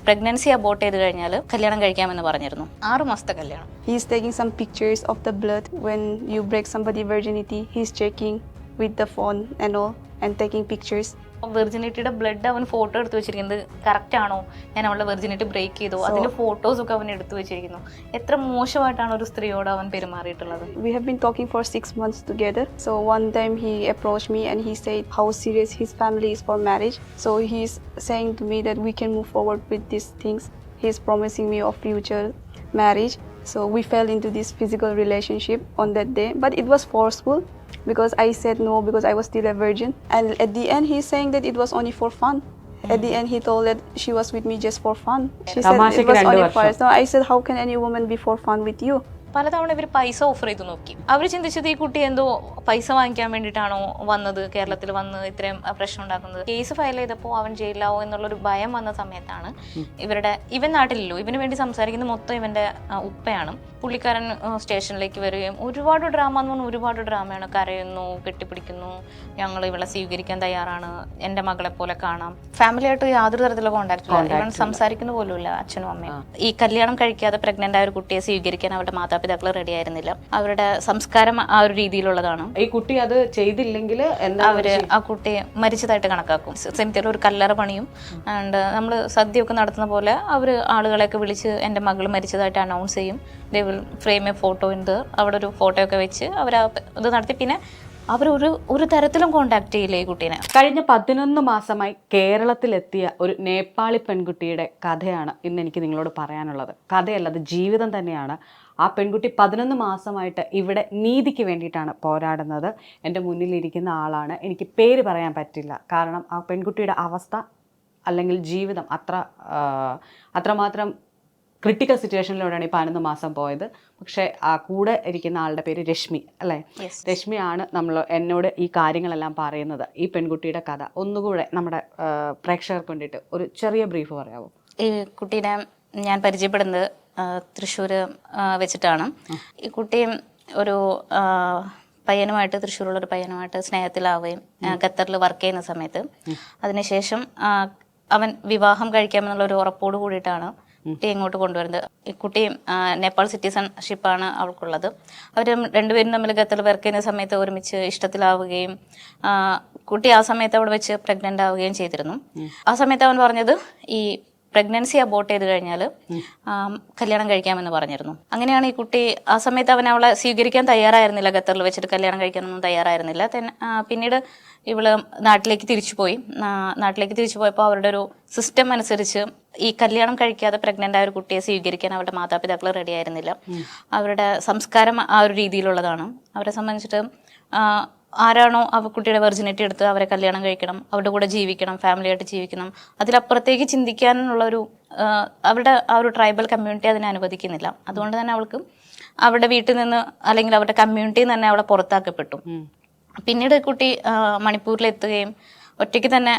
pregnancy abort ചെയ്ത് കഴിഞ്ഞാൽ കല്യാണം കഴിക്കാമെന്ന് പറഞ്ഞിരുന്നു. 6 മാസത്തെ കല്യാണം. He is taking some pictures of the blood when you break somebody virginity. He's checking with the phone and all and taking pictures. വെർജിനിറ്റിയുടെ blood അവൻ ഫോട്ടോ എടുത്ത് വെച്ചിരിക്കുന്നത് കറക്റ്റ് ആണോ, ഞാൻ അവളുടെ വെർജിനിറ്റി ബ്രേക്ക് ചെയ്തോ, അതിന്റെ ഫോട്ടോസ് ഒക്കെ അവൻ എടുത്തു വെച്ചിരിക്കുന്നു. എത്ര മോശമായിട്ടാണ് ഒരു സ്ത്രീയോട് അവൻ പെരുമാറിയിട്ടുള്ളത്. We have been talking for 6 months together. So one time he approached me and he said how serious his family is for marriage. So he's saying to me that we can move forward with these things. He's promising me of future marriage. So we fell into this physical relationship on that day, but it was forceful because I said no because I was still a virgin. And at the end he's saying that it was only for fun. At the end he told that she was with me just for fun. She said it was only for us. So I said how can any woman be for fun with you? പലതവണ ഇവർ പൈസ offer ചെയ്ത് നോക്കി. അവർ ചിന്തിച്ചത് ഈ കുട്ടി എന്തോ പൈസ വാങ്ങിക്കാൻ വേണ്ടിയിട്ടാണോ വന്നത്, കേരളത്തിൽ വന്ന് ഇത്രയും പ്രശ്നം ഉണ്ടാക്കുന്നത്. കേസ് ഫയൽ ചെയ്തപ്പോൾ അവൻ ജയിലാവോ എന്നുള്ളൊരു ഭയം വന്ന സമയത്താണ് ഇവൻ നാട്ടിലല്ലോ, ഇവന് വേണ്ടി സംസാരിക്കുന്ന മൊത്തം ഇവന്റെ ഉപ്പയാണ്. പുള്ളിക്കാരൻ സ്റ്റേഷനിലേക്ക് വരികയും ഒരുപാട് ഡ്രാമ എന്ന് പറഞ്ഞാൽ ഒരുപാട് ഡ്രാമയാണ്. കരയുന്നു, കെട്ടിപ്പിടിക്കുന്നു, ഞങ്ങൾ ഇവളെ സ്വീകരിക്കാൻ തയ്യാറാണ്, എൻ്റെ മകളെ പോലെ കാണാം. ഫാമിലിയായിട്ട് യാതൊരു തരത്തിലുള്ള കോണ്ടാക്ട് ഇല്ല, ഇവൻ സംസാരിക്കുന്ന പോലുമില്ല അച്ഛനും അമ്മയും. ഈ കല്യാണം കഴിക്കാതെ പ്രഗ്നന്റ് ആയ ഒരു കുട്ടിയെ സ്വീകരിക്കാൻ അവരുടെ മാതാപിതാക്കൾ റെഡി ആയിരുന്നില്ല. അവരുടെ സംസ്കാരം ആ ഒരു രീതിയിലുള്ളതാണ്. ഈ കുട്ടി അത് ചെയ്തില്ലെങ്കിൽ അവര് ആ കുട്ടിയെ മരിച്ചതായിട്ട് കണക്കാക്കും. സെമിത്തേരിൽ ഒരു കല്ലറ പണിയും ആൻഡ് നമ്മൾ സദ്യയൊക്കെ നടത്തുന്ന പോലെ അവർ ആളുകളെയൊക്കെ വിളിച്ച് എൻ്റെ മകൾ മരിച്ചതായിട്ട് അനൗൺസ് ചെയ്യും. They will frame A photo ഉണ്ട്, അവിടെ ഒരു ഫോട്ടോ ഒക്കെ വെച്ച് അവർ ഇത് നടത്തി. പിന്നെ അവർ ഒരു തരത്തിലും കോണ്ടാക്ട് ചെയ്യില്ല ഈ കുട്ടീനെ. കഴിഞ്ഞ 11 മാസമായി കേരളത്തിലെത്തിയ ഒരു നേപ്പാളി പെൺകുട്ടിയുടെ കഥയാണ് ഇന്ന് എനിക്ക് നിങ്ങളോട് പറയാനുള്ളത്. കഥയല്ല, അത് ജീവിതം തന്നെയാണ്. ആ പെൺകുട്ടി 11 മാസമായിട്ട് ഇവിടെ നീതിക്ക് വേണ്ടിയിട്ടാണ് പോരാടുന്നത്. എൻ്റെ മുന്നിലിരിക്കുന്ന ആളാണ്, എനിക്ക് പേര് പറയാൻ പറ്റില്ല, കാരണം ആ പെൺകുട്ടിയുടെ അവസ്ഥ അല്ലെങ്കിൽ ജീവിതം അത്രമാത്രം ക്രിട്ടിക്കൽ സിറ്റുവേഷനിലൂടെയാണ് ഈ 11 മാസം പോയത്. പക്ഷേ ആ കൂടെ ഇരിക്കുന്ന ആളുടെ പേര് രശ്മി അല്ലേ? രശ്മിയാണ് എന്നോട് ഈ കാര്യങ്ങളെല്ലാം പറയുന്നത്. ഈ പെൺകുട്ടിയുടെ കഥ ഒന്നുകൂടെ നമ്മുടെ പ്രേക്ഷകർക്ക് വേണ്ടിയിട്ട് ഒരു ചെറിയ ബ്രീഫ് പറയാമോ? ഈ കുട്ടീനെ ഞാൻ പരിചയപ്പെടുന്നത് തൃശ്ശൂർ വെച്ചിട്ടാണ്. ഈ കുട്ടി ഒരു പയ്യനുമായിട്ട്, തൃശ്ശൂരുള്ളൊരു പയ്യനുമായിട്ട് സ്നേഹത്തിലാവുകയും ഖത്തറിൽ വർക്ക് ചെയ്യുന്ന സമയത്ത് അതിനുശേഷം അവൻ വിവാഹം കഴിക്കാമെന്നുള്ളൊരു ഉറപ്പോട് കൂടിയിട്ടാണ് കുട്ടിയെ ഇങ്ങോട്ട് കൊണ്ടുവരുന്നത്. ഈ കുട്ടി നേപ്പാൾ സിറ്റിസൺഷിപ്പാണ് അവൾക്കുള്ളത്. അവർ രണ്ടുപേരും തമ്മിൽ ഖത്തറിൽ വർക്ക് ചെയ്യുന്ന സമയത്ത് ഒരുമിച്ച് ഇഷ്ടത്തിലാവുകയും കുട്ടി ആ സമയത്ത് അവിടെ വെച്ച് പ്രഗ്നൻ്റ് ആവുകയും ചെയ്തിരുന്നു. ആ സമയത്ത് അവൻ പറഞ്ഞത് ഈ പ്രഗ്നൻസി അബോർട്ട് ചെയ്ത് കഴിഞ്ഞാൽ കല്യാണം കഴിക്കാമെന്ന് പറഞ്ഞിരുന്നു. അങ്ങനെയാണ് ഈ കുട്ടി ആ സമയത്ത് അവൻ അവളെ സ്വീകരിക്കാൻ തയ്യാറായിരുന്നില്ല. ഖത്തറിൽ വെച്ചിട്ട് കല്യാണം കഴിക്കാനൊന്നും തയ്യാറായിരുന്നില്ല. പിന്നീട് ഇവള് നാട്ടിലേക്ക് തിരിച്ചു പോയപ്പോൾ അവരുടെ ഒരു സിസ്റ്റം അനുസരിച്ച് ഈ കല്യാണം കഴിക്കാതെ പ്രഗ്നന്റ് ആയ ഒരു കുട്ടിയെ സ്വീകരിക്കാൻ അവരുടെ മാതാപിതാക്കൾ റെഡി ആയിരുന്നില്ല. അവരുടെ സംസ്കാരം ആ ഒരു രീതിയിലുള്ളതാണ്. അവരെ സംബന്ധിച്ചിട്ട് ആരാണോ കുട്ടിയുടെ വെർജിനിറ്റി എടുത്ത് അവരെ കല്യാണം കഴിക്കണം, അവരുടെ കൂടെ ജീവിക്കണം, ഫാമിലിയായിട്ട് ജീവിക്കണം. അതിലപ്പുറത്തേക്ക് ചിന്തിക്കാനുള്ളൊരു അവരുടെ ആ ഒരു ട്രൈബൽ കമ്മ്യൂണിറ്റി അതിനെ അനുവദിക്കുന്നില്ല. അതുകൊണ്ട് തന്നെ അവൾക്ക് അവരുടെ വീട്ടിൽ നിന്ന് അല്ലെങ്കിൽ അവരുടെ കമ്മ്യൂണിറ്റിയിൽ നിന്ന് തന്നെ അവളെ പുറത്താക്കപ്പെട്ടു. പിന്നീട് കുട്ടി മണിപ്പൂരിലെത്തുകയും ഒറ്റയ്ക്ക് തന്നെ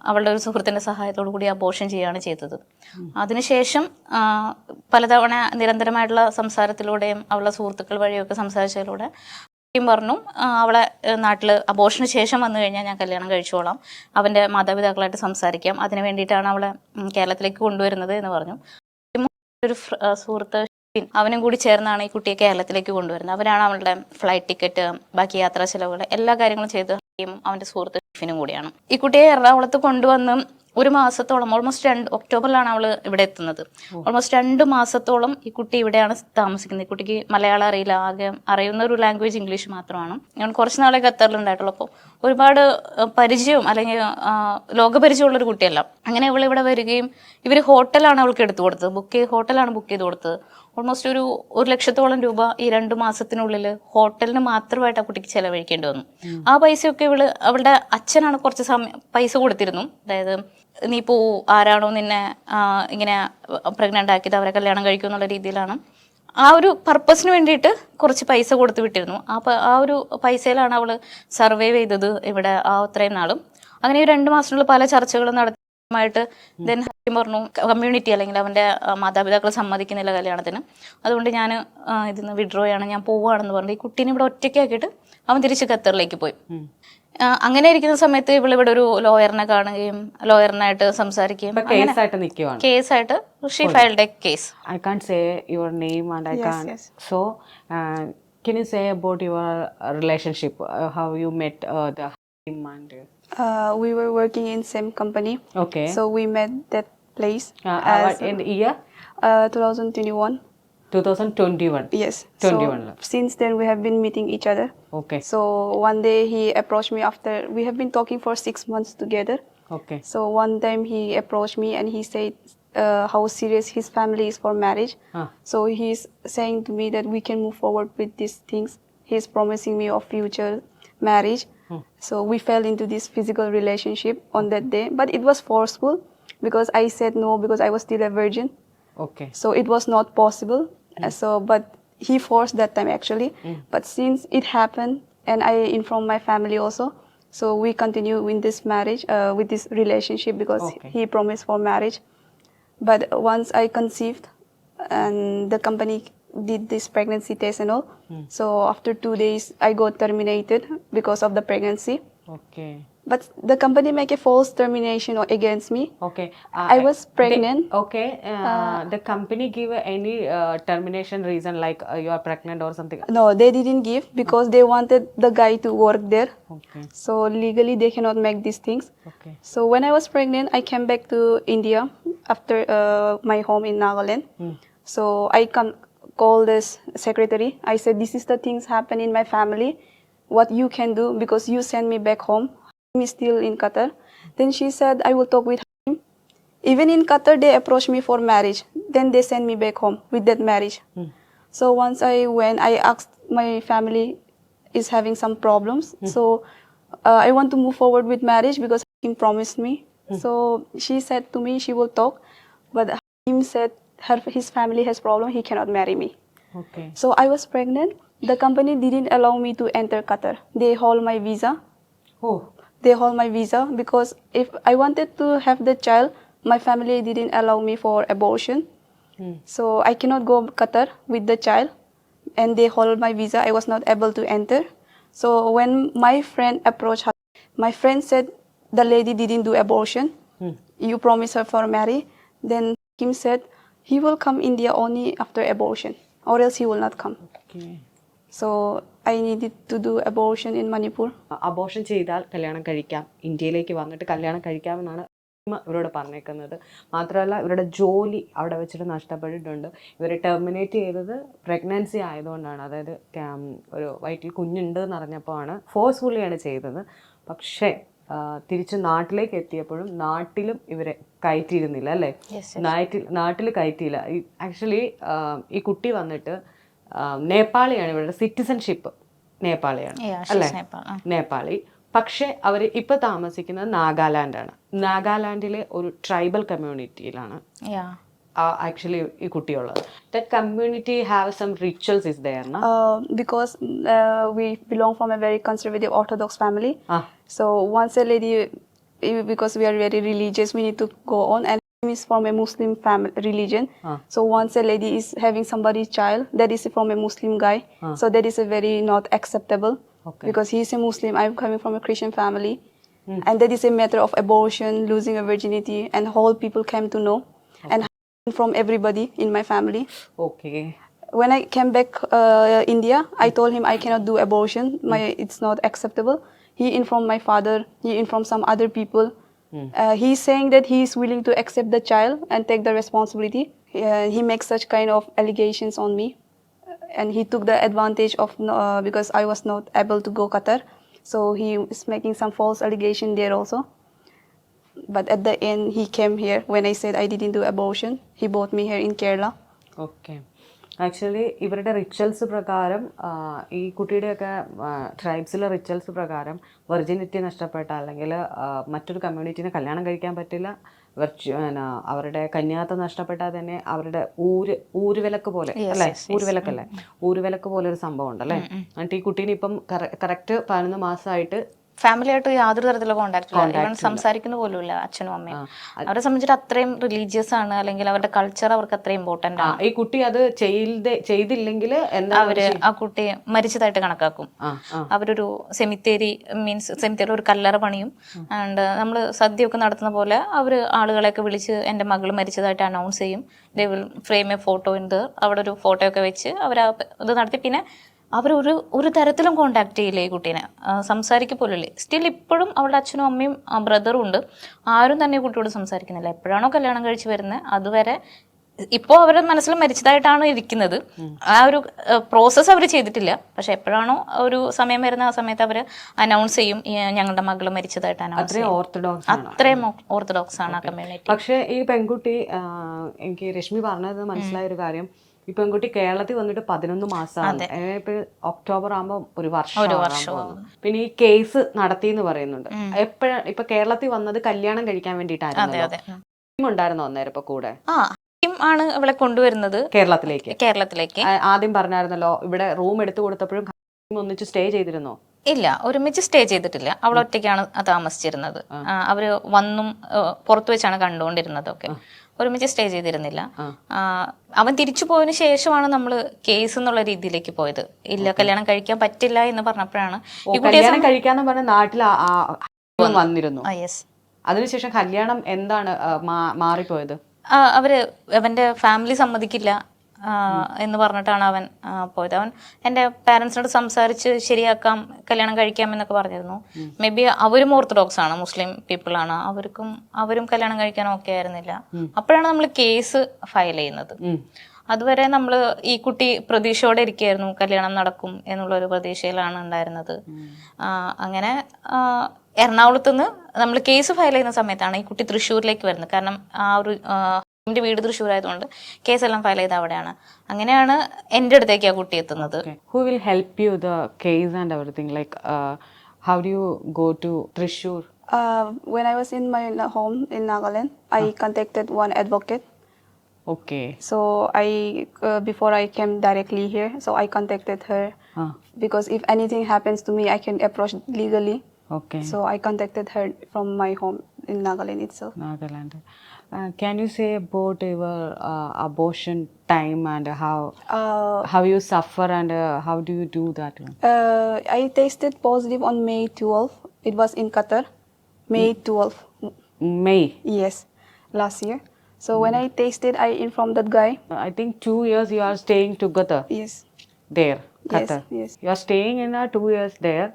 അവളുടെ ഒരു സുഹൃത്തിൻ്റെ സഹായത്തോടു കൂടി അബോർഷൻ ചെയ്യുകയാണ് ചെയ്തത്. അതിനുശേഷം പലതവണ നിരന്തരമായിട്ടുള്ള സംസാരത്തിലൂടെയും അവളുടെ സുഹൃത്തുക്കൾ വഴിയൊക്കെ സംസാരിച്ചതിലൂടെ പറഞ്ഞു അവളെ നാട്ടിൽ അബോർഷന് ശേഷം വന്നു കഴിഞ്ഞാൽ ഞാൻ കല്യാണം കഴിച്ചോളാം, അവൻ്റെ മാതാപിതാക്കളായിട്ട് സംസാരിക്കാം, അതിന് വേണ്ടിയിട്ടാണ് അവളെ കേരളത്തിലേക്ക് കൊണ്ടുവരുന്നത് എന്ന് പറഞ്ഞു. ഒരു സുഹൃത്ത് അവനും കൂടി ചേർന്നാണ് ഈ കുട്ടിയെ കേരളത്തിലേക്ക് കൊണ്ടുവരുന്നത്. അവരാണ് അവളുടെ ഫ്ലൈറ്റ് ടിക്കറ്റ്, ബാക്കി യാത്രാ ചെലവുകൾ, എല്ലാ കാര്യങ്ങളും ചെയ്ത് അവൻ്റെ സുഹൃത്ത് ഷിഫിനും കൂടിയാണ്. ഈ കുട്ടിയെ എറണാകുളത്ത് കൊണ്ടുവന്ന് ഒരു മാസത്തോളം, ഓൾമോസ്റ്റ് ഒക്ടോബറിലാണ് അവൾ ഇവിടെ എത്തുന്നത്. ഓൾമോസ്റ്റ് 2 മാസത്തോളം ഈ കുട്ടി ഇവിടെയാണ് താമസിക്കുന്നത്. ഈ കുട്ടിക്ക് മലയാളം അറിയില്ല, ആകെ അറിയുന്ന ഒരു ലാംഗ്വേജ് ഇംഗ്ലീഷ് മാത്രമാണ്. ഞാൻ കുറച്ച് നാളെ ഖത്തറിലുണ്ടായിട്ടുള്ളൂ. അപ്പോൾ ഒരുപാട് പരിചയവും അല്ലെങ്കിൽ ലോകപരിചയമുള്ളൊരു കുട്ടിയല്ല. അങ്ങനെ അവൾ ഇവിടെ വരികയും ഇവർ ഹോട്ടലാണ് അവൾക്ക് എടുത്തു കൊടുത്തത്, ഹോട്ടലാണ് ബുക്ക് ചെയ്ത് കൊടുത്തത്. ഓൾമോസ്റ്റ് ഒരു 1 ലക്ഷത്തോളം രൂപ ഈ 2 മാസത്തിനുള്ളിൽ ഹോട്ടലിന് മാത്രമായിട്ട് ആ കുട്ടിക്ക് ചെലവഴിക്കേണ്ടി വന്നു. ആ പൈസയൊക്കെ അവളുടെ അച്ഛനാണ് കുറച്ച് സമയം പൈസ കൊടുത്തിരുന്നു. അതായത് നീ ആരാണോ നിന്നെ ഇങ്ങനെ പ്രഗ്നൻ്റ് ആക്കിയത് അവരെ കല്യാണം കഴിക്കും എന്നുള്ള രീതിയിലാണ് ആ ഒരു പർപ്പസിന് വേണ്ടിയിട്ട് കുറച്ച് പൈസ കൊടുത്ത് വിട്ടിരുന്നു. ആ ഒരു പൈസയിലാണ് അവൾ സർവൈവ് ചെയ്തത് ഇവിടെ അത്രയും നാളും. അങ്ങനെ 2 മാസത്തിനുള്ളിൽ പല ചർച്ചകളും നടത്തിയിട്ട് ദെൻ പറഞ്ഞു കമ്മ്യൂണിറ്റി അല്ലെങ്കിൽ അവൻ്റെ മാതാപിതാക്കൾ സമ്മതിക്കുന്നില്ല കല്യാണത്തിന്, അതുകൊണ്ട് ഞാൻ ഇതിന്ന് വിഡ്രോ ചെയ്യാണ്, ഞാൻ പോവുകയാണെന്ന് പറഞ്ഞു. ഈ കുട്ടീനെ ഇവിടെ ഒറ്റയ്ക്കാക്കിയിട്ട് അവൻ തിരിച്ച് ഖത്തറിലേക്ക് പോയി. അങ്ങനെ ഇരിക്കുന്ന സമയത്ത് ഇവളിവിടെ ഒരു ലോയറിനെ കാണുകയും ലോയറിനായിട്ട് സംസാരിക്കുകയും കേസായിട്ട് നിൽക്കുവാണ്. കേസായിട്ട് she filed a case. I can't say your name and I Yes, can't. yes. So, can you say about your relationship? How you met him and? We were working in same company, Okay. so we met that place What in the year? 2021. 2021. Yes. 21 So since then we have been meeting each other. Okay. So one day he approached me after we have been talking for 6 months together. Okay. So one time he approached me and he said how serious his family is for marriage. So he's saying to me that we can move forward with these things. He's promising me of future marriage. So we fell into this physical relationship on that day, but it was forceful because I said no because I was still a virgin. Okay. So it was not possible. So but he forced that time actually. But since it happened and I informed my family also, so we continue in this marriage with this relationship because Okay. he promised for marriage. But once I conceived and the company did this pregnancy test and all, so after 2 days I got terminated because of the pregnancy. Okay. But the company make a false termination against me. Okay. I was pregnant. Okay. The company give any termination reason like you are pregnant or something? No, they didn't give because they wanted the guy to work there. Okay. So legally they cannot make these things. Okay. So when I was pregnant, I came back to India after my home in Nagaland. So I call this secretary. I said, this is the things happen in my family. What you can do because you send me back home. He is still in Qatar. Then she said, I will talk with him. Even in Qatar, they approached me for marriage. Then they send me back home with that marriage. So once I went, I asked my family is having some problems. So I want to move forward with marriage because he promised me. So she said to me she will talk, but him said his family has problem. He cannot marry me. Okay. So I was pregnant. The company didn't allow me to enter Qatar. They hold my visa. Oh. They hold my visa because if I wanted to have the child, my family didn't allow me for abortion. So I cannot go Qatar with the child and they hold my visa. I was not able to enter. So when my friend approached her, my friend said the lady didn't do abortion. You promised her for marry. Then Kim said he will come India only after abortion or else he will not come. Okay. So I needed to do abortion in Manipur. Abortion ചെയ്താൽ കല്യാണം കഴിക്കാം, ഇന്ത്യയിലേക്ക് വന്നിട്ട് കല്യാണം കഴിക്കാമെന്നാണ് ഇവരോട് പറഞ്ഞേക്കുന്നത്. മാത്രമല്ല ഇവരുടെ ജോലി അവിടെ വെച്ചിട്ട് നഷ്ടപ്പെട്ടിട്ടുണ്ട്. ഇവരെ ടെർമിനേറ്റ് ചെയ്തത് പ്രഗ്നൻസി ആയതുകൊണ്ടാണ്. അതായത് ഒരു വയറ്റിൽ കുഞ്ഞുണ്ട് എന്ന് അറിഞ്ഞപ്പോഴാണ് ഫോഴ്സ്ഫുള്ളിയാണ് ചെയ്തത്. പക്ഷേ തിരിച്ച് നാട്ടിലേക്ക് എത്തിയപ്പോഴും നാട്ടിലും ഇവരെ കയറ്റിയിരുന്നില്ല അല്ലേ? നാട്ടിൽ കയറ്റിയില്ല. ആക്ച്വലി ഈ കുട്ടി വന്നിട്ട് നേപ്പാളിയാണ്, ഇവരുടെ സിറ്റിസൺഷിപ്പ് നേപ്പാളിയാണ് അല്ലേ? നേപ്പാളി. പക്ഷേ അവർ ഇപ്പോൾ താമസിക്കുന്നത് നാഗാലാൻഡാണ്. നാഗാലാൻഡിലെ ഒരു ട്രൈബൽ കമ്മ്യൂണിറ്റിയിലാണ് ആക്ച്വലി ഈ കുട്ടിയുള്ളത്. That community have some rituals is there no? Because we belong from a very conservative Orthodox family. So once a lady, because we are very religious, we need to go on, and is from a Muslim family religion. So once a lady is having somebody's child that is from a Muslim guy, so that is a very not acceptable. Because he is a Muslim, I'm coming from a Christian family, and that is a matter of abortion, losing a virginity, and whole people came to know, and from everybody in my family. Okay. When I came back India, I told him I cannot do abortion. It's not acceptable. He informed my father. He informed some other people. He's saying that he is willing to accept the child and take the responsibility. He makes such kind of allegations on me, and he took the advantage of because I was not able to go Qatar, so he is making some false allegation there also. But at the end, he came here when I said I didn't do abortion. He brought me here in Kerala. Okay. Actually ഇവരുടെ rituals പ്രകാരം ഈ കുട്ടിയുടെയൊക്കെ ട്രൈബ്സിലെ rituals പ്രകാരം virginity നഷ്ടപ്പെട്ട അല്ലെങ്കിൽ മറ്റൊരു കമ്മ്യൂണിറ്റീനെ കല്യാണം കഴിക്കാൻ പറ്റില്ല. അവരുടെ കന്യാത്വം നഷ്ടപ്പെട്ടാൽ തന്നെ അവരുടെ ഊരുവിലക്ക് പോലെ അല്ലേ? ഊരുവിലക്കല്ലേ? ഊരുവിലക്ക് പോലെ ഒരു സംഭവം ഉണ്ടല്ലേ? എന്നിട്ട് ഈ കുട്ടീനെ ഇപ്പം കറക്റ്റ് 11 മാസമായിട്ട് ഫാമിലിയായിട്ട് യാതൊരു തരത്തിലുള്ള കോണ്ടാക്ട് ഇല്ല, ഇവൻ സംസാരിക്കുന്ന പോലുമില്ല അച്ഛനും അമ്മയും. അവരെ സംബന്ധിച്ചിട്ട് അത്രയും റിലീജിയസ് ആണ്, അല്ലെങ്കിൽ അവരുടെ കൾച്ചർ അവർക്ക് അത്രയും ഇമ്പോർട്ടന്റ് ആണ്. ഈ കുട്ടി അത് ചെയ്തില്ലെങ്കിൽ എന്താ അവര് ആ കുട്ടിയെ മരിച്ചതായിട്ട് കണക്കാക്കും. അവരൊരു സെമിത്തേരി ഒരു കല്ലറ പണിയും. ആൻഡ് നമ്മൾ സദ്യയൊക്കെ നടത്തുന്ന പോലെ അവര് ആളുകളെയൊക്കെ വിളിച്ച് എൻ്റെ മകൾ മരിച്ചതായിട്ട് അനൗൺസ് ചെയ്യും. They will frame A photo ഉണ്ട്, അവിടെ ഒരു ഫോട്ടോ ഒക്കെ വെച്ച് അവർ ഇത് നടത്തി. പിന്നെ ഒരു തരത്തിലും കോണ്ടാക്ട് ചെയ്യില്ല ഈ കുട്ടീനെ, സംസാരിക്കപ്പോലല്ലേ. സ്റ്റിൽ ഇപ്പോഴും അവളുടെ അച്ഛനും അമ്മയും ബ്രദറും ഉണ്ട്, ആരും തന്നെ ഈ കുട്ടിയോട് സംസാരിക്കുന്നില്ല. എപ്പോഴാണോ കല്യാണം കഴിച്ച് വരുന്നത് അതുവരെ ഇപ്പോൾ അവരുടെ മനസ്സിൽ മരിച്ചതായിട്ടാണ് ഇരിക്കുന്നത്. ആ ഒരു പ്രോസസ്സ് അവർ ചെയ്തിട്ടില്ല. പക്ഷെ എപ്പോഴാണോ ഒരു സമയം വരുന്ന ആ സമയത്ത് അവർ അനൗൺസ് ചെയ്യും ഞങ്ങളുടെ മകൾ മരിച്ചതായിട്ട് അനൗൺസ് ചെയ്യും. അത്രയും ഓർത്തഡോക്സ് ആണ് ആ കമ്മ്യൂണിറ്റി. പക്ഷേ ഈ പെൺകുട്ടി, എനിക്ക് രശ്മി പറഞ്ഞത് മനസ്സിലായ ഒരു കാര്യം, ഈ പെൺകുട്ടി കേരളത്തിൽ വന്നിട്ട് 11 മാസമാണ്. ഇപ്പൊ ഒക്ടോബർ ആകുമ്പോൾ ഒരു വർഷം. പിന്നെ ഈ കേസ് നടത്തി എന്ന് പറയുന്നുണ്ട്. ഇപ്പൊ കേരളത്തിൽ വന്നത് കല്യാണം കഴിക്കാൻ വേണ്ടിയിട്ടായിരുന്നു. ഉണ്ടായിരുന്നു അന്നേരം ഇപ്പൊ കൂടെ ആണ് അവളെ കൊണ്ടുവരുന്നത് കേരളത്തിലേക്ക്. ആദ്യം പറഞ്ഞായിരുന്നല്ലോ ഇവിടെ റൂം എടുത്തു കൊടുത്തപ്പോഴും ഒന്നിച്ച് സ്റ്റേ ചെയ്തിരുന്നോ? ഇല്ല, ഒരുമിച്ച് സ്റ്റേ ചെയ്തിട്ടില്ല. അവൾ ഒറ്റയ്ക്കാണ് താമസിച്ചിരുന്നത്. അവര് വന്നും പുറത്തു വെച്ചാണ് കണ്ടുകൊണ്ടിരുന്നതൊക്കെ. ഒരുമിച്ച് സ്റ്റേ ചെയ്തിരുന്നില്ല. അവൻ തിരിച്ചു പോയതിനു ശേഷമാണ് നമ്മൾ കേസ് എന്നുള്ള രീതിയിലേക്ക് പോയത്. ഇല്ല, കല്യാണം കഴിക്കാൻ പറ്റില്ല എന്ന് പറഞ്ഞപ്പോഴാണ് കല്യാണം കഴിക്കാന്ന് പറഞ്ഞ നാട്ടിൽ വന്നിരുന്നു. യെസ്. അതിനുശേഷം കല്യാണം എന്താണ് മാറിപ്പോയത്? അവന്റെ ഫാമിലി സമ്മതിക്കില്ല എന്ന് പറഞ്ഞിട്ടാണ് അവൻ പോയത്. അവൻ എൻ്റെ പാരൻസിനോട് സംസാരിച്ച് ശരിയാക്കാം, കല്യാണം കഴിക്കാം എന്നൊക്കെ പറഞ്ഞിരുന്നു. മേ ബി അവരും ഓർത്തഡോക്സ് ആണ്, മുസ്ലിം പീപ്പിൾ ആണ്, അവരും കല്യാണം കഴിക്കാൻ ഓക്കെ ആയിരുന്നില്ല. അപ്പോഴാണ് നമ്മൾ കേസ് ഫയൽ ചെയ്യുന്നത്. അതുവരെ നമ്മൾ ഈ കുട്ടി പ്രതീക്ഷയോടെ ഇരിക്കുകയായിരുന്നു, കല്യാണം നടക്കും എന്നുള്ളൊരു പ്രതീക്ഷയിലാണ് ഉണ്ടായിരുന്നത്. അങ്ങനെ എറണാകുളത്ത് നിന്ന് നമ്മൾ കേസ് ഫയൽ ചെയ്യുന്ന സമയത്താണ് ഈ കുട്ടി തൃശ്ശൂരിലേക്ക് വരുന്നത്. കാരണം എൻ്റെ വീട് തൃശ്ശൂർ ആയതുകൊണ്ട് കേസെല്ലാം ഫയൽ ചെയ്ത് അവിടെയാണ്. അങ്ങനെയാണ് എൻ്റെ അടുത്തേക്ക് ആ കുട്ടി എത്തുന്നത്. Who will help you the case and everything? Like, how do you go to Thrissur? When I was in my home in Nagaland, I contacted one advocate. Okay. So before I came directly here, so I contacted her because if anything happens to me, I can approach legally. Okay. So I contacted her from my home in Nagaland itself. Nagaland. Can you say about your abortion time and how you suffer and how do you do that one? I tested positive on May 12th. It was in Qatar. May 12th. May? Yes, last year. So when I tasted, I informed that guy. I think 2 years you are staying together. Yes. There, Qatar. Yes. You are staying in 2 years there.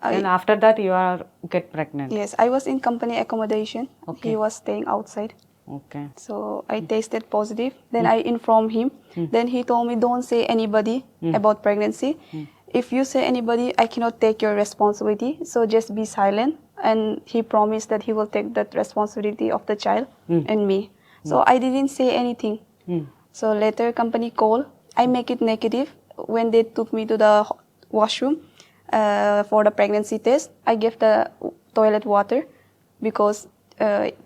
And after that you are get pregnant. Yes, I was in company accommodation. Okay. He was staying outside. Okay. So I tested positive. Then I informed him. Then he told me, don't say anybody about pregnancy. If you say anybody, I cannot take your responsibility. So just be silent. And he promised that he will take that responsibility of the child and me. So I didn't say anything. So later company called. I make it negative. When they took me to the washroom for the pregnancy test, I gave the toilet water because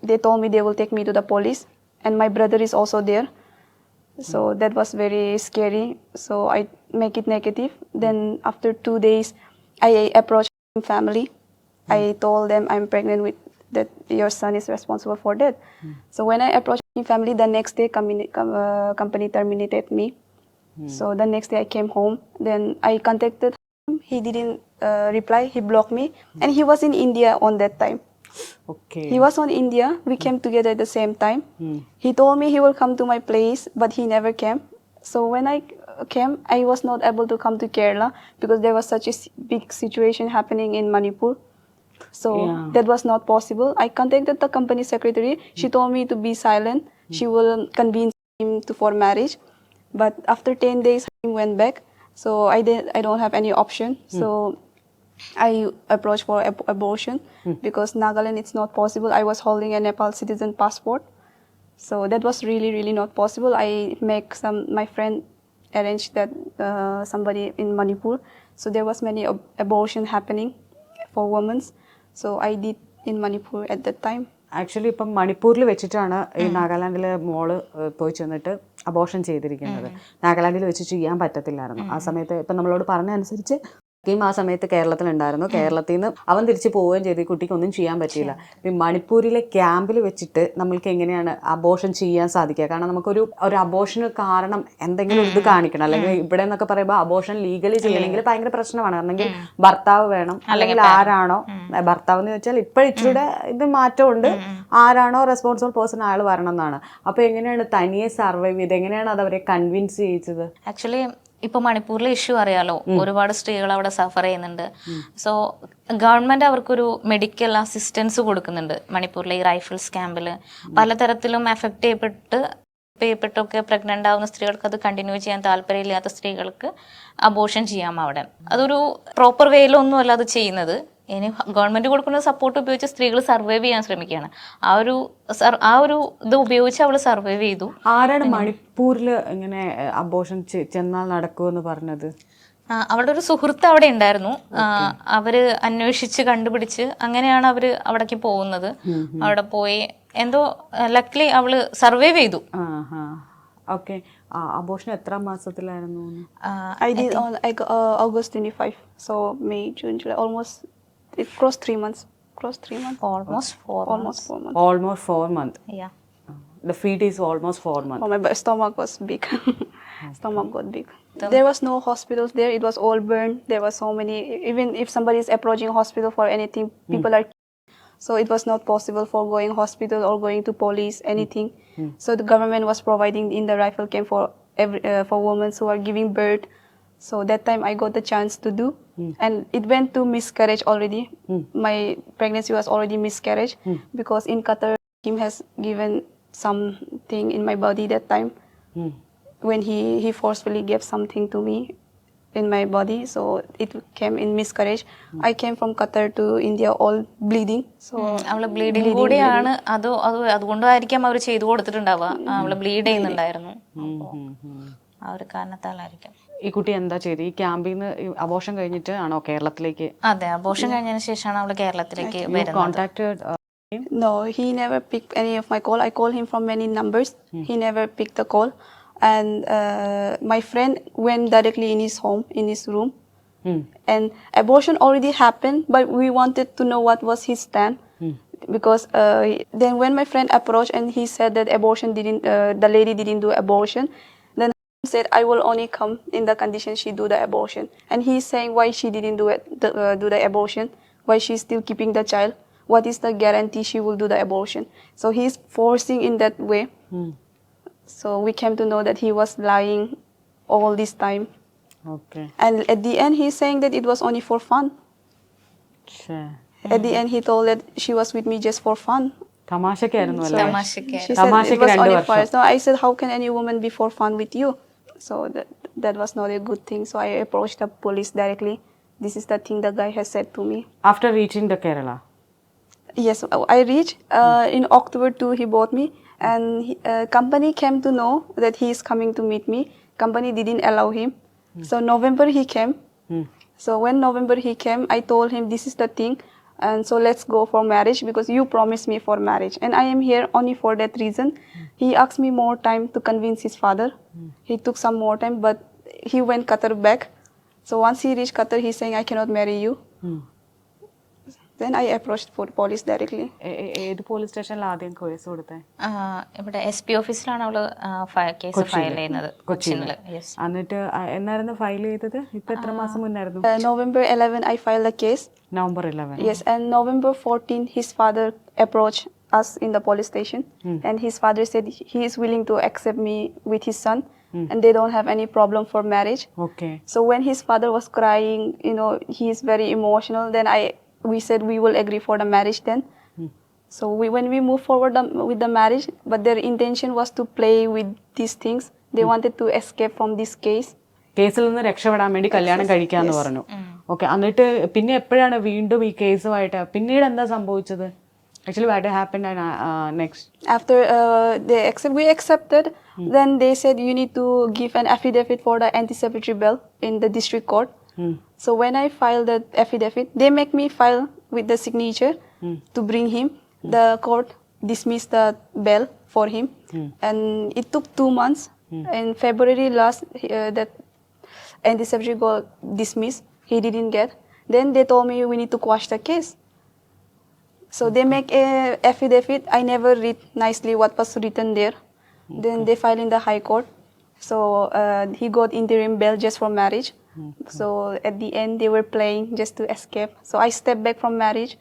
they told me they will take me to the police, and my brother is also there. So that was very scary. So I make it negative. Then after 2 days, I approached family. I told them I'm pregnant with that. Your son is responsible for that. So when I approached family, the next day company terminated me. So the next day I came home. Then I contacted him. He didn't reply. He blocked me, and he was in India on that time. Okay. He was on India. We came together at the same time. He told me he will come to my place, but he never came. So when I came, I was not able to come to Kerala because there was such a big situation happening in Manipur. So that was not possible. I contacted the company secretary. She told me to be silent. She will convince him for marriage. But after 10 days, he went back. So I don't have any option. So I approached for abortion because Nagaland it's not possible. I was holding a Nepal citizen passport. So that was really, really not possible. My friend arranged that somebody in Manipur. So there was many abortion happening for women. So I did in Manipur at that time. Actually ഇപ്പം മണിപ്പൂരിൽ വെച്ചിട്ടാണ് ഈ നാഗാലാൻഡിലെ മോള് പോയി ചെന്നിട്ട് abortion ചെയ്തിരിക്കുന്നത്. നാഗാലാൻഡിൽ വെച്ച് ചെയ്യാൻ പറ്റത്തില്ലായിരുന്നു ആ സമയത്ത്. ഇപ്പം നമ്മളോട് പറഞ്ഞ അനുസരിച്ച് ആ സമയത്ത് കേരളത്തിലുണ്ടായിരുന്നു. കേരളത്തിൽ നിന്ന് അവൻ തിരിച്ച് പോവുകയും ചെയ്തു. ഈ കുട്ടിക്ക് ഒന്നും ചെയ്യാൻ പറ്റിയില്ല. ഈ മണിപ്പൂരിലെ ക്യാമ്പിൽ വെച്ചിട്ട് നമ്മൾക്ക് എങ്ങനെയാണ് അബോർഷൻ ചെയ്യാൻ സാധിക്കുക? കാരണം നമുക്കൊരു അബോർഷന് കാരണം എന്തെങ്കിലും ഇത് കാണിക്കണം. അല്ലെങ്കിൽ ഇവിടെ എന്നൊക്കെ പറയുമ്പോൾ അബോർഷൻ ലീഗലി ചെയ്യണമെങ്കിൽ ഭയങ്കര പ്രശ്നമാണ്. അല്ലെങ്കിൽ ഭർത്താവ് വേണം, അല്ലെങ്കിൽ ആരാണോ ഭർത്താവ് എന്ന് വെച്ചാൽ ഇച്ചിരിയുടെ ഇത് മാറ്റമുണ്ട്, ആരാണോ റെസ്പോൺസിബിൾ പേഴ്സൺ അയാൾ വരണം എന്നാണ്. അപ്പോൾ എങ്ങനെയാണ് തനിയെ സർവൈവ് ചെയ്ത്, എങ്ങനെയാണ് അത് അവരെ കൺവിൻസ് ചെയ്യിച്ചത്? ആക്ച്വലി ഇപ്പൊ മണിപ്പൂരിലെ ഇഷ്യൂ അറിയാലോ, ഒരുപാട് സ്ത്രീകൾ അവിടെ സഫർ ചെയ്യുന്നുണ്ട്. സോ ഗവൺമെന്റ് അവർക്കൊരു മെഡിക്കൽ അസിസ്റ്റൻസ് കൊടുക്കുന്നുണ്ട്. മണിപ്പൂരിലെ ഈ റൈഫിൾസ് ക്യാമ്പിൽ പലതരത്തിലും എഫക്ട് ചെയ്യപ്പെട്ടൊക്കെ പ്രഗ്നന്റ് ആവുന്ന സ്ത്രീകൾക്ക് അത് കണ്ടിന്യൂ ചെയ്യാൻ താല്പര്യമില്ലാത്ത സ്ത്രീകൾക്ക് അബോർഷൻ ചെയ്യാം അവിടെ. അതൊരു പ്രോപ്പർ വേയിലൊന്നും അല്ല അത് ചെയ്യുന്നത്. ഇനി ഗവൺമെന്റ് കൊടുക്കുന്ന സപ്പോർട്ട് ഉപയോഗിച്ച് സ്ത്രീകൾ സർവൈവ് ചെയ്യാൻ ശ്രമിക്കുകയാണ്. ആ ഒരു ഇത് ഉപയോഗിച്ച് അവൾ സർവൈവ് ചെയ്തു. ആരാണ് മണിപ്പൂരിൽ ഇങ്ങനെ അബോർഷൻ ചെന്നാൽ നടക്കുമെന്ന് പറഞ്ഞത്? അവളുടെ ഒരു സുഹൃത്ത് അവിടെ ഉണ്ടായിരുന്നു. അവര് അന്വേഷിച്ച് കണ്ടുപിടിച്ച് അങ്ങനെയാണ് അവര് അവിടേക്ക് പോകുന്നത്. അവിടെ പോയി എന്തോ ലക്ലി അവള് സർവൈവ് ചെയ്തു. ഓക്കെ. അബോർഷൻ എത്ര മാസത്തിലായിരുന്നു? I did on August 25. So May, June, July. It crossed 3 months. Almost 4 months. Almost 4 months. Yeah. The feet is almost 4 months. Oh, my stomach was big. Stomach got big. There was no hospitals there. It was all burned. There were so many. Even if somebody is approaching hospital for anything, people are. So it was not possible for going hospital or going to police, anything. So the government was providing in the rifle camp for women who are giving birth. So that time I got the chance to do, and it went to miscarriage already. My pregnancy was already miscarriage because in Qatar, Kim has given something in my body that time when he forcefully gave something to me in my body, so it came in miscarriage. I came from Qatar to India all bleeding. So അവള് bleeding കൂടിയാണ്. അതുകൊണ്ടായിരിക്കാം അവർ ചെയ്തു കൊടുത്തിട്ടുണ്ടാവുക. അവള് bleed ചെയ്യുന്നുണ്ടായിരുന്നു. ആ ഒരു കാരണത്താലായിരിക്കും. ഈ കുട്ടി എന്താ ചെയ്ത്? ഈ ക്യാമ്പിൽ നിന്ന് അബോർഷൻ കഴിഞ്ഞിട്ട് ആണോ കേരളത്തിലേക്ക്? അതെ, അബോർഷൻ കഴിഞ്ഞതിന് ശേഷമാണ് അവള് കേരളത്തിലേക്ക് വരുന്നത്. Contacted? No, he never picked any of my call. I called him from many numbers. He never picked the call. And my friend went directly in his home, in his room. And abortion already happened, but we wanted to know what was his stand. Because then when my friend approached and he said that the lady didn't do abortion, then he said, I will only come in the condition she do the abortion. And he's saying why she didn't do the abortion, why she's still keeping the child. What is the guarantee she will do the abortion? So he's forcing in that way. So we came to know that he was lying all this time. Okay. And at the end, he's saying that it was only for fun. Sure. At the end, he told that she was with me just for fun. തമാശക്കായിരുന്നു അല്ലേ? തമാശക്ക്. She said it was only for us. No, I said, how can any woman be for fun with you? So that was not a good thing. So I approached the police directly. This is the thing the guy has said to me. After reaching the Kerala? Yes, I reached. In October 2, he bought me. And company came to know that he is coming to meet me. Company didn't allow him. So November he came. So when November he came, I told him this is the thing. And so let's go for marriage because you promised me for marriage. And I am here only for that reason. He asked me more time to convince his father. He took some more time, but he went Qatar back. So once he reached Qatar, he's saying, I cannot marry you. Then I approached for police directly. ഏത് police സ്റ്റേഷനിൽ ആദ്യം case കൊടുത്തേ? ഇവിടെ SP ഓഫീസിലാണ് അവള് case file ചെയ്യുന്നത്, കൊച്ചിയില്. എന്നിട്ട് എന്നായിരുന്നു ഫയൽ ചെയ്തത്? ഇപ്പൊ എത്ര മാസം മുന്നായിരുന്നു? November 11, I filed a case. November 11. Yes, and November 14, his father approached us in the police station, and his father said he is willing to accept me with his son, and they don't have any problem for marriage. Okay. So when his father was crying, he is very emotional. Then we said we will agree for the marriage then. So when we moved forward with the marriage, but their intention was to play with these things. They wanted to escape from this case. കേസിൽ നിന്ന് രക്ഷപ്പെടാൻ വേണ്ടി കല്യാണം കഴിക്കാന്ന് പറഞ്ഞു. Okay. എന്നിട്ട് പിന്നെ എപ്പോഴാണ് വീണ്ടും ഈ കേസുമായിട്ട് പിന്നീട് എന്താ സംഭവിച്ചത്? Actually, what happened next? After we accepted, then they said you need to give an affidavit for the anticipatory bail in the district court. So when I filed the affidavit, they make me file with the signature to bring him. The court dismissed the bail for him, and it took 2 months. In February last, that anticipatory got dismissed. he didn't get. Then they told me we need to quash the case. So they make a affidavit. I never read nicely what was written there. Then they file in the High Court. So he got interim bail just for marriage. So at the end they were playing just to escape. So I stepped back from marriage.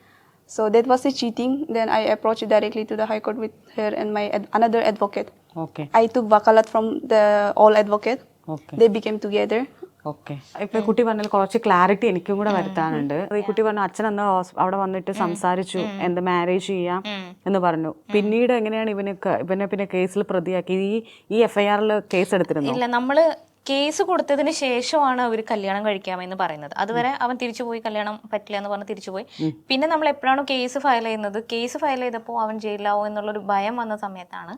So that was a cheating. Then I approached directly to the High Court with her and my another advocate. Okay I took vakalat from the all advocate. Okay They became together. Okay ഇപ്പൊ കുട്ടി പറഞ്ഞാൽ കുറച്ച് clarity എനിക്കും കൂടെ വരുത്താനുണ്ട്. ഈ കുട്ടി പറഞ്ഞു അച്ഛൻ അന്ന് അവിടെ വന്നിട്ട് സംസാരിച്ചു എന്ത് മാരേജ് ചെയ്യാം എന്ന് പറഞ്ഞു. പിന്നീട് എങ്ങനെയാണ് ഇവനെ പിന്നെ കേസിൽ പ്രതിയാക്കി? ഈ FIR കേസ് എടുത്തിരുന്നു? ഇല്ല, നമ്മള് കേസ് കൊടുത്തതിന് ശേഷമാണ് അവർ കല്യാണം കഴിക്കാമെന്ന് പറയുന്നത്. അതുവരെ അവൻ തിരിച്ചുപോയി, കല്യാണം പറ്റില്ല എന്ന് പറഞ്ഞ് തിരിച്ചുപോയി. പിന്നെ നമ്മൾ എപ്പോഴാണോ കേസ് ഫയൽ ചെയ്യുന്നത്, കേസ് ഫയൽ ചെയ്തപ്പോൾ അവൻ ജയിലിലാവും എന്നുള്ളൊരു ഭയം വന്ന സമയത്താണ്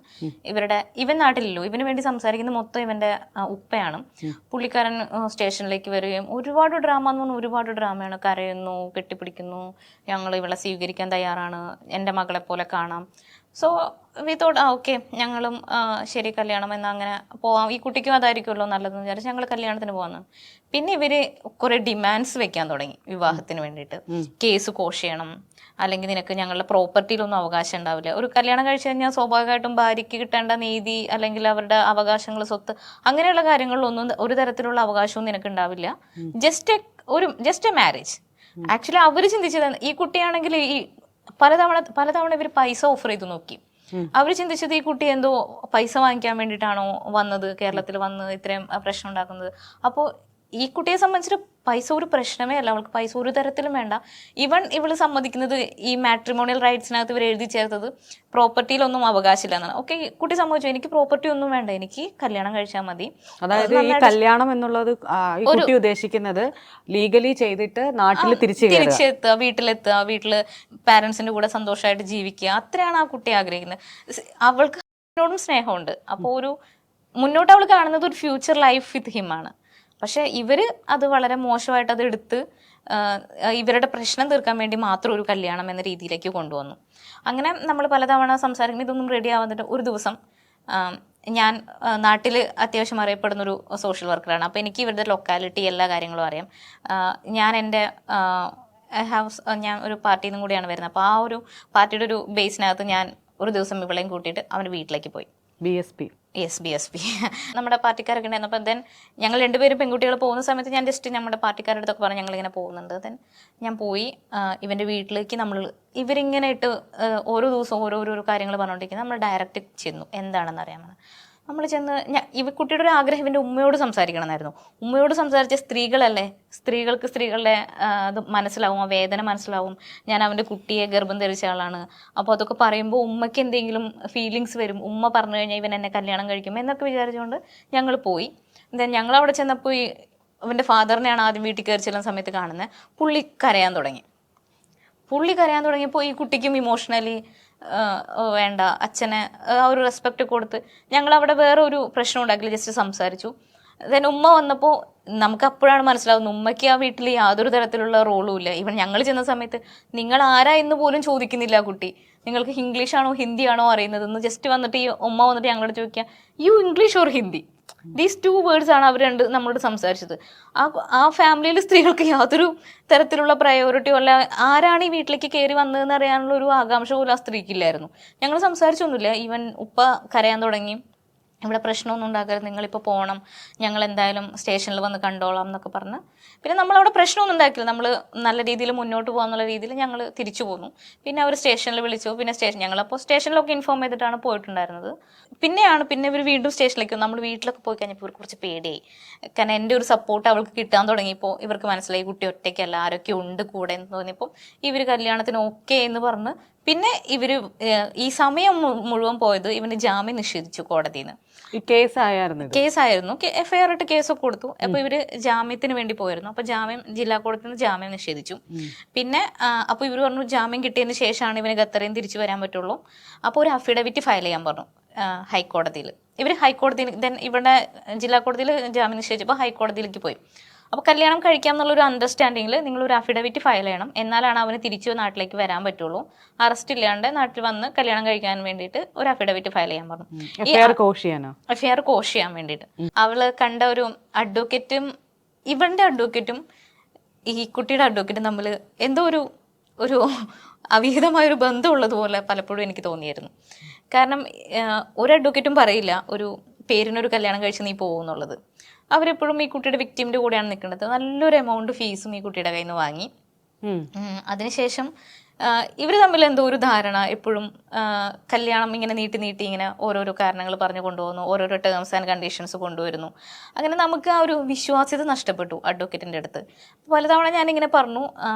ഇവൻ നാട്ടിലല്ലോ, ഇവന് വേണ്ടി സംസാരിക്കുന്ന മൊത്തം ഇവന്റെ ഉപ്പയാണ്. പുള്ളിക്കാരൻ സ്റ്റേഷനിലേക്ക് വരികയും ഒരുപാട് ഡ്രാമ എന്ന് പറഞ്ഞാൽ ഒരുപാട് ഡ്രാമയാണ്. കരയുന്നു, കെട്ടിപ്പിടിക്കുന്നു, ഞങ്ങൾ ഇവളെ സ്വീകരിക്കാൻ തയ്യാറാണ്, എൻ്റെ മകളെ പോലെ കാണാം. സോ വി തോട്ട് ഓക്കെ, ഞങ്ങളും ശരി കല്യാണം എന്നാൽ അങ്ങനെ പോവാം, ഈ കുട്ടിക്കും അതായിരിക്കുമല്ലോ നല്ലതെന്ന് വിചാരിച്ച് ഞങ്ങൾ കല്യാണത്തിന് പോകാമെന്ന്. പിന്നെ ഇവര് കുറെ ഡിമാൻഡ്സ് വെക്കാൻ തുടങ്ങി വിവാഹത്തിന് വേണ്ടിയിട്ട്. കേസ് കോഷ് ചെയ്യണം, അല്ലെങ്കിൽ നിനക്ക് ഞങ്ങളുടെ പ്രോപ്പർട്ടിയിലൊന്നും അവകാശം ഉണ്ടാവില്ല. ഒരു കല്യാണം കഴിച്ചു കഴിഞ്ഞാൽ സ്വാഭാവികമായിട്ടും ഭാര്യയ്ക്ക് കിട്ടേണ്ട നീതി അല്ലെങ്കിൽ അവരുടെ അവകാശങ്ങൾ, സ്വത്ത്, അങ്ങനെയുള്ള കാര്യങ്ങളിലൊന്നും ഒരു തരത്തിലുള്ള അവകാശവും നിനക്ക് ഉണ്ടാവില്ല. Just A marriage. ആക്ച്വലി അവർ ചിന്തിച്ചത്, ഈ കുട്ടിയാണെങ്കിൽ ഈ പലതവണ ഇവർ പൈസ ഓഫർ ചെയ്ത് നോക്കി. അവർ ചിന്തിച്ചത് ഈ കുട്ടി എന്തോ പൈസ വാങ്ങിക്കാൻ വേണ്ടിയിട്ടാണോ വന്നത്, കേരളത്തിൽ വന്ന് ഇത്രയും പ്രശ്നം ഉണ്ടാക്കുന്നത്. അപ്പോൾ ഈ കുട്ടിയെ സംബന്ധിച്ചിട്ട് പൈസ ഒരു പ്രശ്നമേ അല്ല, അവൾക്ക് പൈസ ഒരു തരത്തിലും വേണ്ട. ഇവള് സമ്മതിക്കുന്നത് ഈ മാട്രിമോണിയൽ റൈറ്റ്സിനകത്ത് ഇവർ എഴുതി ചേർത്തത് പ്രോപ്പർട്ടിയിലൊന്നും അവകാശമില്ല എന്നാണ്. ഓക്കെ, കുട്ടി സമ്മതിച്ചു, എനിക്ക് പ്രോപ്പർട്ടി ഒന്നും വേണ്ട, എനിക്ക് കല്യാണം കഴിച്ചാൽ മതി. അതായത് ഈ കല്യാണം എന്നുള്ളത് ഈ കുട്ടി ഉദ്ദേശിക്കുന്നത് ലീഗലി ചെയ്തിട്ട് നാട്ടിൽ തിരിച്ചെത്തുക, വീട്ടില് പാരന്റ്സിന്റെ കൂടെ സന്തോഷമായിട്ട് ജീവിക്കുക, അത്രയാണ് ആ കുട്ടി ആഗ്രഹിക്കുന്നത്. അവൾക്ക് എന്നോടും സ്നേഹമുണ്ട്. അപ്പോൾ ഒരു മുന്നോട്ട് അവൾ കാണുന്നത് ഒരു ഫ്യൂച്ചർ ലൈഫ് വിത്ത് ഹിമാണ്. പക്ഷെ ഇവര് അത് വളരെ മോശമായിട്ട് അത് എടുത്ത് ഇവരുടെ പ്രശ്നം തീർക്കാൻ വേണ്ടി മാത്രം ഒരു കല്യാണം എന്ന രീതിയിലേക്ക് കൊണ്ടുവന്നു. അങ്ങനെ നമ്മൾ പലതവണ സംസാരിക്കുന്നത് ഇതൊന്നും റെഡി ആവാതിട്ട് ഒരു ദിവസം ഞാൻ നാട്ടിൽ അത്യാവശ്യം അറിയപ്പെടുന്നൊരു സോഷ്യൽ വർക്കറാണ്. അപ്പോൾ എനിക്ക് ഇവരുടെ ലൊക്കാലിറ്റി എല്ലാ കാര്യങ്ങളും അറിയാം. ഞാൻ ഒരു പാർട്ടിയിൽ നിന്നും കൂടിയാണ് വരുന്നത്. അപ്പോൾ ആ ഒരു പാർട്ടിയുടെ ഒരു ബേസിനകത്ത് ഞാൻ ഒരു ദിവസം ഇവളെയും കൂട്ടിയിട്ട് അവൻ്റെ വീട്ടിലേക്ക് പോയി. BSP നമ്മുടെ പാർട്ടിക്കാരൊക്കെ ഉണ്ടായിരുന്നു. അപ്പം ദെൻ ഞങ്ങൾ രണ്ടുപേരും പെൺകുട്ടികൾ പോകുന്ന സമയത്ത് ഞാൻ ജസ്റ്റ് നമ്മുടെ പാർട്ടിക്കാരുടെ അടുത്തൊക്കെ പറഞ്ഞു ഞങ്ങളിങ്ങനെ പോകുന്നുണ്ട്. ദെൻ ഞാൻ പോയി ഇവൻ്റെ വീട്ടിലേക്ക് ഇവരിങ്ങനെ ഇട്ട് ഓരോ ദിവസവും ഓരോരോ കാര്യങ്ങൾ പറഞ്ഞുകൊണ്ടിരിക്കുന്നത്. നമ്മൾ ഡയറക്റ്റ് ചെന്നു എന്താണെന്ന് അറിയാമെന്ന്. നമ്മൾ ചെന്ന് കുട്ടിയുടെ ഒരു ആഗ്രഹം ഇവൻ്റെ ഉമ്മയോട് സംസാരിക്കണം എന്നായിരുന്നു. ഉമ്മയോട് സംസാരിച്ച സ്ത്രീകളല്ലേ, സ്ത്രീകളുടെ അത് മനസ്സിലാവും, ആ വേദന മനസ്സിലാവും. ഞാൻ അവൻ്റെ കുട്ടിയെ ഗർഭം ധരിച്ച ആളാണ്. അപ്പോൾ അതൊക്കെ പറയുമ്പോൾ ഉമ്മയ്ക്ക് എന്തെങ്കിലും ഫീലിങ്സ് വരും. ഉമ്മ പറഞ്ഞു കഴിഞ്ഞാൽ ഇവൻ എന്നെ കല്യാണം കഴിക്കും എന്നൊക്കെ വിചാരിച്ചുകൊണ്ട് ഞങ്ങൾ പോയി. ദെൻ ഞങ്ങൾ അവിടെ ചെന്നപ്പോൾ അവൻ്റെ ഫാദറിനെയാണ് ആദ്യം വീട്ടിൽ കയറി ചെല്ലുന്ന സമയത്ത് കാണുന്നത്. പുള്ളി കരയാൻ തുടങ്ങിയപ്പോൾ ഈ കുട്ടിക്കും ഇമോഷണലി വേണ്ട, അച്ഛനെ ആ ഒരു റെസ്പെക്റ്റ് കൊടുത്ത് ഞങ്ങൾ അവിടെ വേറെ ഒരു പ്രശ്നം ഉണ്ടാക്കില്ല, ജസ്റ്റ് സംസാരിച്ചു. ദെൻ ഉമ്മ വന്നപ്പോൾ നമുക്ക് അപ്പോഴാണ് മനസ്സിലാവുന്നത് ഉമ്മയ്ക്ക് ആ വീട്ടിൽ യാതൊരു തരത്തിലുള്ള റോളും ഇല്ല. ഈവൻ ഞങ്ങൾ ചെന്ന സമയത്ത് നിങ്ങൾ ആരാ എന്ന് പോലും ചോദിക്കുന്നില്ല ആ കുട്ടി. നിങ്ങൾക്ക് ഇംഗ്ലീഷാണോ ഹിന്ദിയാണോ അറിയുന്നതെന്ന് ജസ്റ്റ് വന്നിട്ട് ഈ ഉമ്മ വന്നിട്ട് ഞങ്ങളോട് ചോദിക്കുക, you English or Hindi? These 2 words ആണ് അവർ നമ്മളോട് സംസാരിച്ചത്. ആ ഫാമിലിയിൽ സ്ത്രീകൾക്ക് യാതൊരു തരത്തിലുള്ള പ്രയോറിറ്റിയോ അല്ല, ആരാണ് ഈ വീട്ടിലേക്ക് കയറി വന്നതെന്ന് അറിയാനുള്ള ഒരു ആകാംക്ഷ പോലും ആ സ്ത്രീക്കില്ലായിരുന്നു. ഞങ്ങൾ സംസാരിച്ചൊന്നുമില്ല. ഈവൻ ഉപ്പ കരയാൻ തുടങ്ങി, ഇവിടെ പ്രശ്നമൊന്നും ഉണ്ടാക്കരുത്, നിങ്ങളിപ്പോൾ പോകണം, ഞങ്ങൾ എന്തായാലും സ്റ്റേഷനിൽ വന്ന് കണ്ടോളാം എന്നൊക്കെ പറഞ്ഞ്. പിന്നെ നമ്മളവിടെ പ്രശ്നമൊന്നും ഉണ്ടാക്കില്ല, നമ്മൾ നല്ല രീതിയിൽ മുന്നോട്ട് പോകാന്നുള്ള രീതിയിൽ ഞങ്ങൾ തിരിച്ചു പോന്നു. പിന്നെ അവർ സ്റ്റേഷനിൽ വിളിച്ചു. പിന്നെ ഞങ്ങളപ്പോൾ സ്റ്റേഷനിലൊക്കെ ഇൻഫോം ചെയ്തിട്ടാണ് പോയിട്ടുണ്ടായിരുന്നത്. പിന്നെ ഇവർ വീണ്ടും സ്റ്റേഷനിലേക്ക് നമ്മൾ വീട്ടിലൊക്കെ പോയി കഴിഞ്ഞപ്പോൾ ഇവർക്ക് കുറച്ച് പേടിയായി. കാരണം എൻ്റെ ഒരു സപ്പോർട്ട് അവൾക്ക് കിട്ടാൻ തുടങ്ങിയപ്പോൾ ഇവർക്ക് മനസ്സിലായി കുട്ടി ഒറ്റയ്ക്കല്ല, ആരൊക്കെ ഉണ്ട് കൂടെ എന്ന് തോന്നിയപ്പോൾ ഇവർ കല്യാണത്തിന് ഓക്കെ എന്ന് പറഞ്ഞ് പിന്നെ ഇവര് ഈ സമയം മുഴുവൻ പോയത് ഇവന് ജാമ്യം നിഷേധിച്ചു കോടതിയിൽ നിന്ന്. കേസായിരുന്നു, FIR ഇട്ട് കേസൊക്കെ കൊടുത്തു. അപ്പൊ ഇവര് ജാമ്യത്തിന് വേണ്ടി പോയിരുന്നു. അപ്പൊ ജില്ലാ കോടതിയിൽ നിന്ന് ജാമ്യം നിഷേധിച്ചു. പിന്നെ അപ്പൊ ഇവര് പറഞ്ഞു ജാമ്യം കിട്ടിയതിന് ശേഷമാണ് ഇവന് ഖത്തറിൽ നിന്ന് തിരിച്ചു വരാൻ പറ്റുള്ളൂ. അപ്പോൾ ഒരു അഫിഡവിറ്റ് ഫയൽ ചെയ്യാൻ പറഞ്ഞു ഹൈക്കോടതിയിൽ. ഹൈക്കോടതിയിൽ ഇവിടെ ജില്ലാ കോടതിയിൽ ജാമ്യം നിഷേധിച്ചപ്പോൾ ഹൈക്കോടതിയിലേക്ക് പോയി. അപ്പോൾ കല്യാണം കഴിക്കാം എന്നുള്ളൊരു അണ്ടർസ്റ്റാൻഡിങ്ങിൽ നിങ്ങളൊരു അഫിഡവിറ്റ് ഫയൽ ചെയ്യണം, എന്നാലാണ് അവന് തിരിച്ചു നാട്ടിലേക്ക് വരാൻ പറ്റുള്ളൂ. അറസ്റ്റ് ഇല്ലാണ്ട് നാട്ടിൽ വന്ന് കല്യാണം കഴിക്കാൻ വേണ്ടിയിട്ട് ഒരു അഫിഡവിറ്റ് ഫയൽ ചെയ്യാൻ പറഞ്ഞു. FIR കോഷ് ചെയ്യാൻ വേണ്ടിയിട്ട് അവള് കണ്ട ഒരു അഡ്വക്കേറ്റും ഇവന്റെ അഡ്വക്കേറ്റും ഈ കുട്ടിയുടെ അഡ്വക്കേറ്റും തമ്മിൽ എന്തോ ഒരു അവിഹിതമായൊരു ബന്ധമുള്ളതുപോലെ പലപ്പോഴും എനിക്ക് തോന്നിയായിരുന്നു. കാരണം ഒരു അഡ്വക്കേറ്റും പറയില്ല ഒരു പേരിനൊരു കല്യാണം കഴിച്ച് നീ പോകുന്നുള്ളത്. അവരെപ്പോഴും ഈ കുട്ടിയുടെ വിക്ടിമിൻ്റെ കൂടെയാണ് നിൽക്കുന്നത്. നല്ലൊരു എമൗണ്ട് ഫീസും ഈ കുട്ടിയുടെ കയ്യിൽ നിന്ന് വാങ്ങി. അതിനുശേഷം ഇവർ തമ്മിൽ എന്തോ ഒരു ധാരണ, എപ്പോഴും കല്യാണം ഇങ്ങനെ നീട്ടി ഇങ്ങനെ ഓരോരോ കാരണങ്ങൾ പറഞ്ഞു കൊണ്ടുപോകുന്നു, ഓരോരോ ടേംസ് ആൻഡ് കണ്ടീഷൻസ് കൊണ്ടുവരുന്നു. അങ്ങനെ നമുക്ക് ആ ഒരു വിശ്വാസ്യത നഷ്ടപ്പെട്ടു അഡ്വക്കേറ്റിൻ്റെ അടുത്ത്. പലതവണ ഞാനിങ്ങനെ പറഞ്ഞു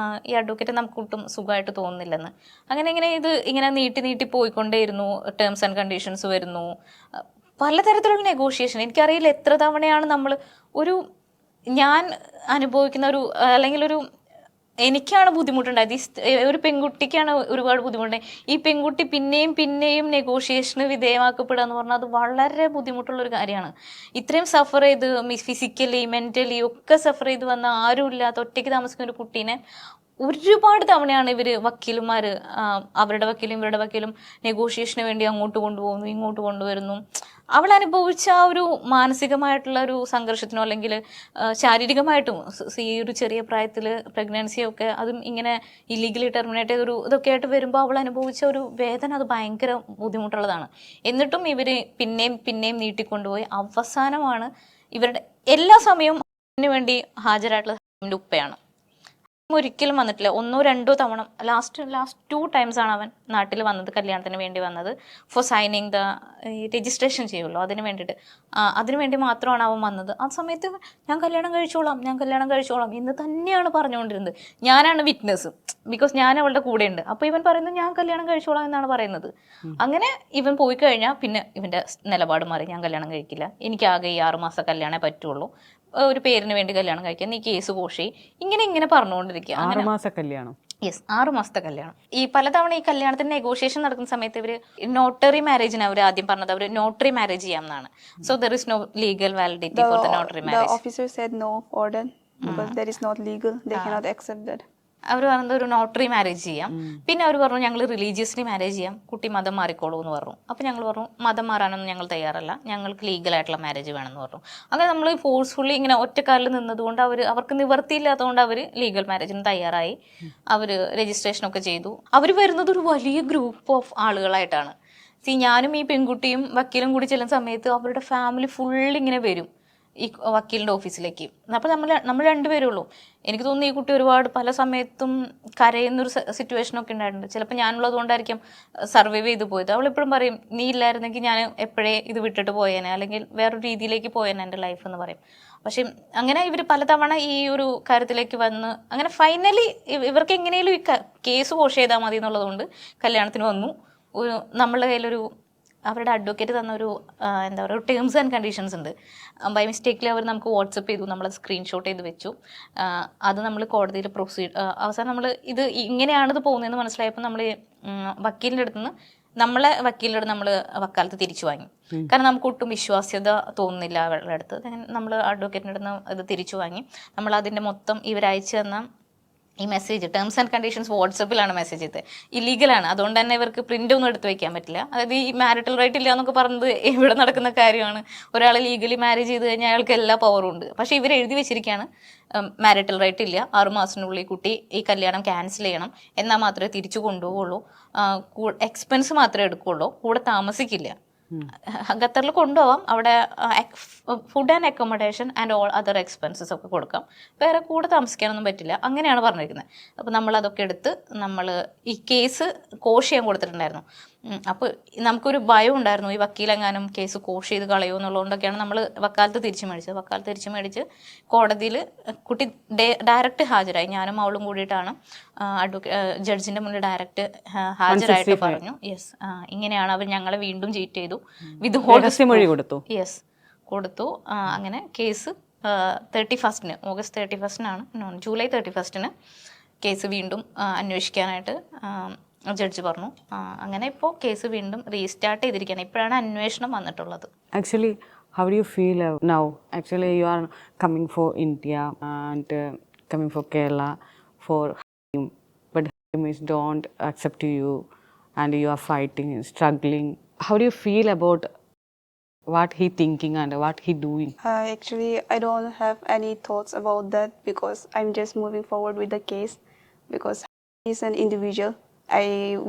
ഈ അഡ്വക്കേറ്റ് നമുക്ക് ഒട്ടും സുഖമായിട്ട് തോന്നുന്നില്ലെന്ന്. അങ്ങനെ ഇത് ഇങ്ങനെ നീട്ടി പോയിക്കൊണ്ടേയിരുന്നു. ടേംസ് ആൻഡ് കണ്ടീഷൻസ് വരുന്നു, പലതരത്തിലുള്ള നെഗോഷിയേഷൻ. എനിക്കറിയില്ല എത്ര തവണയാണ് ഞാൻ അനുഭവിക്കുന്ന അല്ലെങ്കിൽ എനിക്കാണ് ബുദ്ധിമുട്ടുണ്ടായത്. ഒരു പെൺകുട്ടിക്കാണ് ഒരുപാട് ബുദ്ധിമുട്ടുണ്ടായത്. ഈ പെൺകുട്ടി പിന്നെയും നെഗോഷിയേഷന് വിധേയമാക്കപ്പെടുക എന്ന് പറഞ്ഞാൽ അത് വളരെ ബുദ്ധിമുട്ടുള്ളൊരു കാര്യമാണ്. ഇത്രയും സഫർ ചെയ്ത് ഫിസിക്കലി മെൻ്റലി ഒക്കെ സഫർ ചെയ്ത് വന്ന ആരുമില്ലാത്ത ഒറ്റയ്ക്ക് താമസിക്കുന്ന ഒരു കുട്ടീനെ ഒരുപാട് തവണയാണ് വക്കീലുമാർ അവരുടെ വക്കീലും ഇവരുടെ വക്കീലും നെഗോഷിയേഷന് വേണ്ടി അങ്ങോട്ട് കൊണ്ടുപോകുന്നു, ഇങ്ങോട്ട് കൊണ്ടുവരുന്നു. അവൾ അനുഭവിച്ച ആ ഒരു മാനസികമായിട്ടുള്ള ഒരു സംഘർഷത്തിനോ അല്ലെങ്കിൽ ശാരീരികമായിട്ടും ഈ ഒരു ചെറിയ പ്രായത്തിൽ പ്രഗ്നൻസിയൊക്കെ അതും ഇങ്ങനെ ഇല്ലീഗലി ടെർമിനേറ്റ് ചെയ്തൊരു ഇതൊക്കെ ആയിട്ട് വരുമ്പോൾ അവൾ അനുഭവിച്ച ഒരു വേദന അത് ഭയങ്കര ബുദ്ധിമുട്ടുള്ളതാണ്. എന്നിട്ടും ഇവർ പിന്നെയും നീട്ടിക്കൊണ്ടുപോയി അവസാനമാണ് ഇവരുടെ എല്ലാ സമയവും വേണ്ടി ഹാജരായിട്ടുള്ള ഉപ്പയാണ്. ഒരിക്കലും വന്നിട്ടില്ല. 1-2 തവണ ലാസ്റ്റ് 2 ടൈംസാണ് അവൻ നാട്ടിൽ വന്നത്, കല്യാണത്തിന് വേണ്ടി വന്നത്. ഫോർ സൈനിങ് രജിസ്ട്രേഷൻ ചെയ്യുമല്ലോ അതിന് വേണ്ടിയിട്ട്, അതിന് വേണ്ടി മാത്രമാണ് അവൻ വന്നത്. ആ സമയത്ത് ഞാൻ കല്യാണം കഴിച്ചോളാം എന്ന് തന്നെയാണ് പറഞ്ഞുകൊണ്ടിരുന്നത്. ഞാനാണ് വിറ്റ്നസ്, ബിക്കോസ് ഞാൻ അവളുടെ കൂടെ ഉണ്ട്. അപ്പോൾ ഇവൻ പറയുന്നത് ഞാൻ കല്യാണം കഴിച്ചോളാം എന്നാണ് പറയുന്നത്. അങ്ങനെ ഇവൻ പോയി കഴിഞ്ഞാൽ പിന്നെ ഇവൻ്റെ നിലപാട് മാറി. ഞാൻ കല്യാണം കഴിക്കില്ല, എനിക്കാകെ ഈ 6 മാസം കല്യാണം പറ്റുള്ളൂ, ഒരു പേരിന് വേണ്ടി കല്യാണം കഴിക്കാൻ, നീ കേസ് കോഷി, ഇങ്ങനെ പറഞ്ഞുകൊണ്ടിരിക്കുക. 6 മാസ കല്യാണം. യെസ്, 6 മാസത്തെ കല്യാണം. ഈ പലതവണ ഈ കല്യാണത്തിന് നെഗോഷിയേഷൻ നടക്കുന്ന സമയത്ത് ഇവർ നോട്ടറി മാരേജിന് അവർ ആദ്യം പറഞ്ഞത് അവർ നോട്ടറി മാരേജ് ചെയ്യാമെന്നാണ്. So there is no legal validity for the notary marriage. The officer said no for them because that is not legal. They cannot accept that. അവർ പറഞ്ഞത് ഒരു നോട്ടറി മാരേജ് ചെയ്യാം. പിന്നെ അവർ പറഞ്ഞു ഞങ്ങൾ റിലീജിയസ്ലി മാരേജ് ചെയ്യാം, കുട്ടി മതം മാറിക്കോളൂ എന്ന് പറഞ്ഞു. അപ്പോൾ ഞങ്ങൾ പറഞ്ഞു മതം മാറാനൊന്നും ഞങ്ങൾ തയ്യാറല്ല, ഞങ്ങൾക്ക് ലീഗലായിട്ടുള്ള മാരേജ് വേണമെന്ന് പറഞ്ഞു. അങ്ങനെ നമ്മൾ ഫോഴ്സ്ഫുള്ളി ഇങ്ങനെ ഒറ്റക്കാലിൽ നിന്നതുകൊണ്ട് അവർക്ക് നിവർത്തിയില്ലാത്തതുകൊണ്ട് അവർ ലീഗൽ മാരേജിന് തയ്യാറായി. അവർ രജിസ്ട്രേഷനൊക്കെ ചെയ്തു. അവർ വരുന്നത് ഒരു വലിയ ഗ്രൂപ്പ് ഓഫ് ആളുകളായിട്ടാണ്. ഞാനും ഈ പെൺകുട്ടിയും വക്കീലും കൂടി ചെല്ലുന്ന സമയത്ത് അവരുടെ ഫാമിലി ഫുള്ളിങ്ങനെ വരും ഈ വക്കീലിൻ്റെ ഓഫീസിലേക്ക്. അപ്പോൾ നമ്മൾ രണ്ടുപേരേ ഉള്ളൂ. എനിക്ക് തോന്നുന്നു ഈ കുട്ടി ഒരുപാട് പല സമയത്തും കരയുന്നൊരു സിറ്റുവേഷനൊക്കെ ഉണ്ടായിട്ടുണ്ട്. ചിലപ്പോൾ ഞാനുള്ളത് കൊണ്ടായിരിക്കും സർവൈവ് ചെയ്ത് പോയത്. അവളെപ്പോഴും പറയും നീ ഇല്ലായിരുന്നെങ്കിൽ ഞാൻ എപ്പോഴേ ഇത് വിട്ടിട്ട് പോയേനെ, അല്ലെങ്കിൽ വേറൊരു രീതിയിലേക്ക് പോയേനെ എൻ്റെ ലൈഫ് എന്ന് പറയും. പക്ഷെ അങ്ങനെ ഇവർ പലതവണ ഈ ഒരു കാര്യത്തിലേക്ക് വന്ന് അങ്ങനെ ഫൈനലി ഇവർക്ക് എങ്ങനെയും ഈ കേസ് വാഷ് ചെയ്താൽ മതി എന്നുള്ളതുകൊണ്ട് കല്യാണത്തിന് വന്നു. നമ്മളുടെ കയ്യിലൊരു അവരുടെ അഡ്വക്കേറ്റ് തന്നൊരു എന്താ പറയുക ടേംസ് ആൻഡ് കണ്ടീഷൻസ് ഉണ്ട്. ബൈ മിസ്റ്റേക്കിൽ അവർ നമുക്ക് വാട്സപ്പ് ചെയ്തു, നമ്മളത് സ്ക്രീൻഷോട്ട് ചെയ്ത് വെച്ചു. അത് നമ്മൾ കോടതിയിൽ അവസാനം നമ്മൾ ഇത് ഇങ്ങനെയാണിത് പോകുന്നതെന്ന് മനസ്സിലായപ്പോൾ നമ്മൾ വക്കീലിൻ്റെ അടുത്ത് നമ്മൾ വക്കാലത്ത് തിരിച്ചു വാങ്ങി. കാരണം നമുക്ക് ഒട്ടും വിശ്വാസ്യത തോന്നുന്നില്ല അവരുടെ അടുത്ത്. നമ്മൾ അഡ്വക്കേറ്റിൻ്റെ അടുത്ത് ഇത് തിരിച്ചു വാങ്ങി. നമ്മൾ അതിൻ്റെ മൊത്തം ഇവരയച്ചു തന്ന ഈ മെസ്സേജ് ടേംസ് ആൻഡ് കണ്ടീഷൻസ് വാട്സപ്പിലാണ് മെസ്സേജ് ചെയ്തത്. ഇല്ലീഗലാണ്, അതുകൊണ്ട് തന്നെ ഇവർക്ക് പ്രിൻ്റ് ഒന്നും എടുത്ത് വയ്ക്കാൻ പറ്റില്ല. അതായത് ഈ മാരിറ്റൽ റൈറ്റ് ഇല്ല എന്നൊക്കെ പറഞ്ഞത് ഇവിടെ നടക്കുന്ന കാര്യമാണ്. ഒരാൾ ലീഗലി മാരേജ് ചെയ്ത് കഴിഞ്ഞാൽ അയാൾക്ക് എല്ലാ പവറും ഉണ്ട്. പക്ഷേ ഇവർ എഴുതി വെച്ചിരിക്കുകയാണ് മാരിറ്റൽ റൈറ്റ് ഇല്ല, 6 മാസത്തിനുള്ളിൽ കുട്ടി ഈ കല്യാണം ക്യാൻസൽ ചെയ്യണം, എന്നാൽ മാത്രമേ തിരിച്ചു കൊണ്ടുപോകുള്ളൂ, എക്സ്പെൻസ് മാത്രമേ എടുക്കുകയുള്ളൂ, കൂടെ താമസിക്കില്ല. ഖത്തറിൽ കൊണ്ടുപോകാം, അവിടെ food and accommodation and all other expenses ഒക്കെ കൊടുക്കാം, വേറെ കൂടെ താമസിക്കാനൊന്നും പറ്റില്ല, അങ്ങനെയാണ് പറഞ്ഞിരിക്കുന്നത്. അപ്പോൾ നമ്മളതൊക്കെ എടുത്ത് നമ്മൾ ഈ കേസ് കോഷ് ചെയ്യാൻ കൊടുത്തിട്ടുണ്ടായിരുന്നു. അപ്പോൾ നമുക്കൊരു ഭയം ഉണ്ടായിരുന്നു, ഈ വക്കീലെങ്ങാനും കേസ് കോഷ് ചെയ്ത് കളയുമോ എന്നുള്ളതുകൊണ്ടൊക്കെയാണ് നമ്മൾ വക്കാലത്ത് തിരിച്ചു മേടിച്ച് കോടതിയിൽ കുട്ടി ഡയറക്റ്റ് ഹാജരായി. ഞാനും അവളും കൂടിയിട്ടാണ് ജഡ്ജിൻ്റെ മുന്നിൽ ഡയറക്റ്റ് ഹാജരായിട്ട് പറഞ്ഞു യെസ് ഇങ്ങനെയാണ് അവർ ഞങ്ങളെ വീണ്ടും ചീറ്റ് ചെയ്തു വിത്ത് രഹസ്യമൊഴി കൊടുത്തു. യെസ് കൊടുത്തു. അങ്ങനെ കേസ് 31 ഓഗസ്റ്റ് 31 ജൂലൈ 31 കേസ് വീണ്ടും അന്വേഷിക്കാനായിട്ട് ജഡ്ജി പറഞ്ഞു. അങ്ങനെ ഇപ്പോൾ കേസ് വീണ്ടും റീസ്റ്റാർട്ട് ചെയ്തിരിക്കുകയാണ്. ഇപ്പോഴാണ് അന്വേഷണം വന്നിട്ടുള്ളത്. Actually how do you feel now? Actually you are coming for India and coming for Kerala for him, but him is don't accept you and you are fighting and struggling. How do you feel about what he thinking and what he doing? Actually, I don't have any thoughts about that because I'm just moving forward with the case because he's an individual.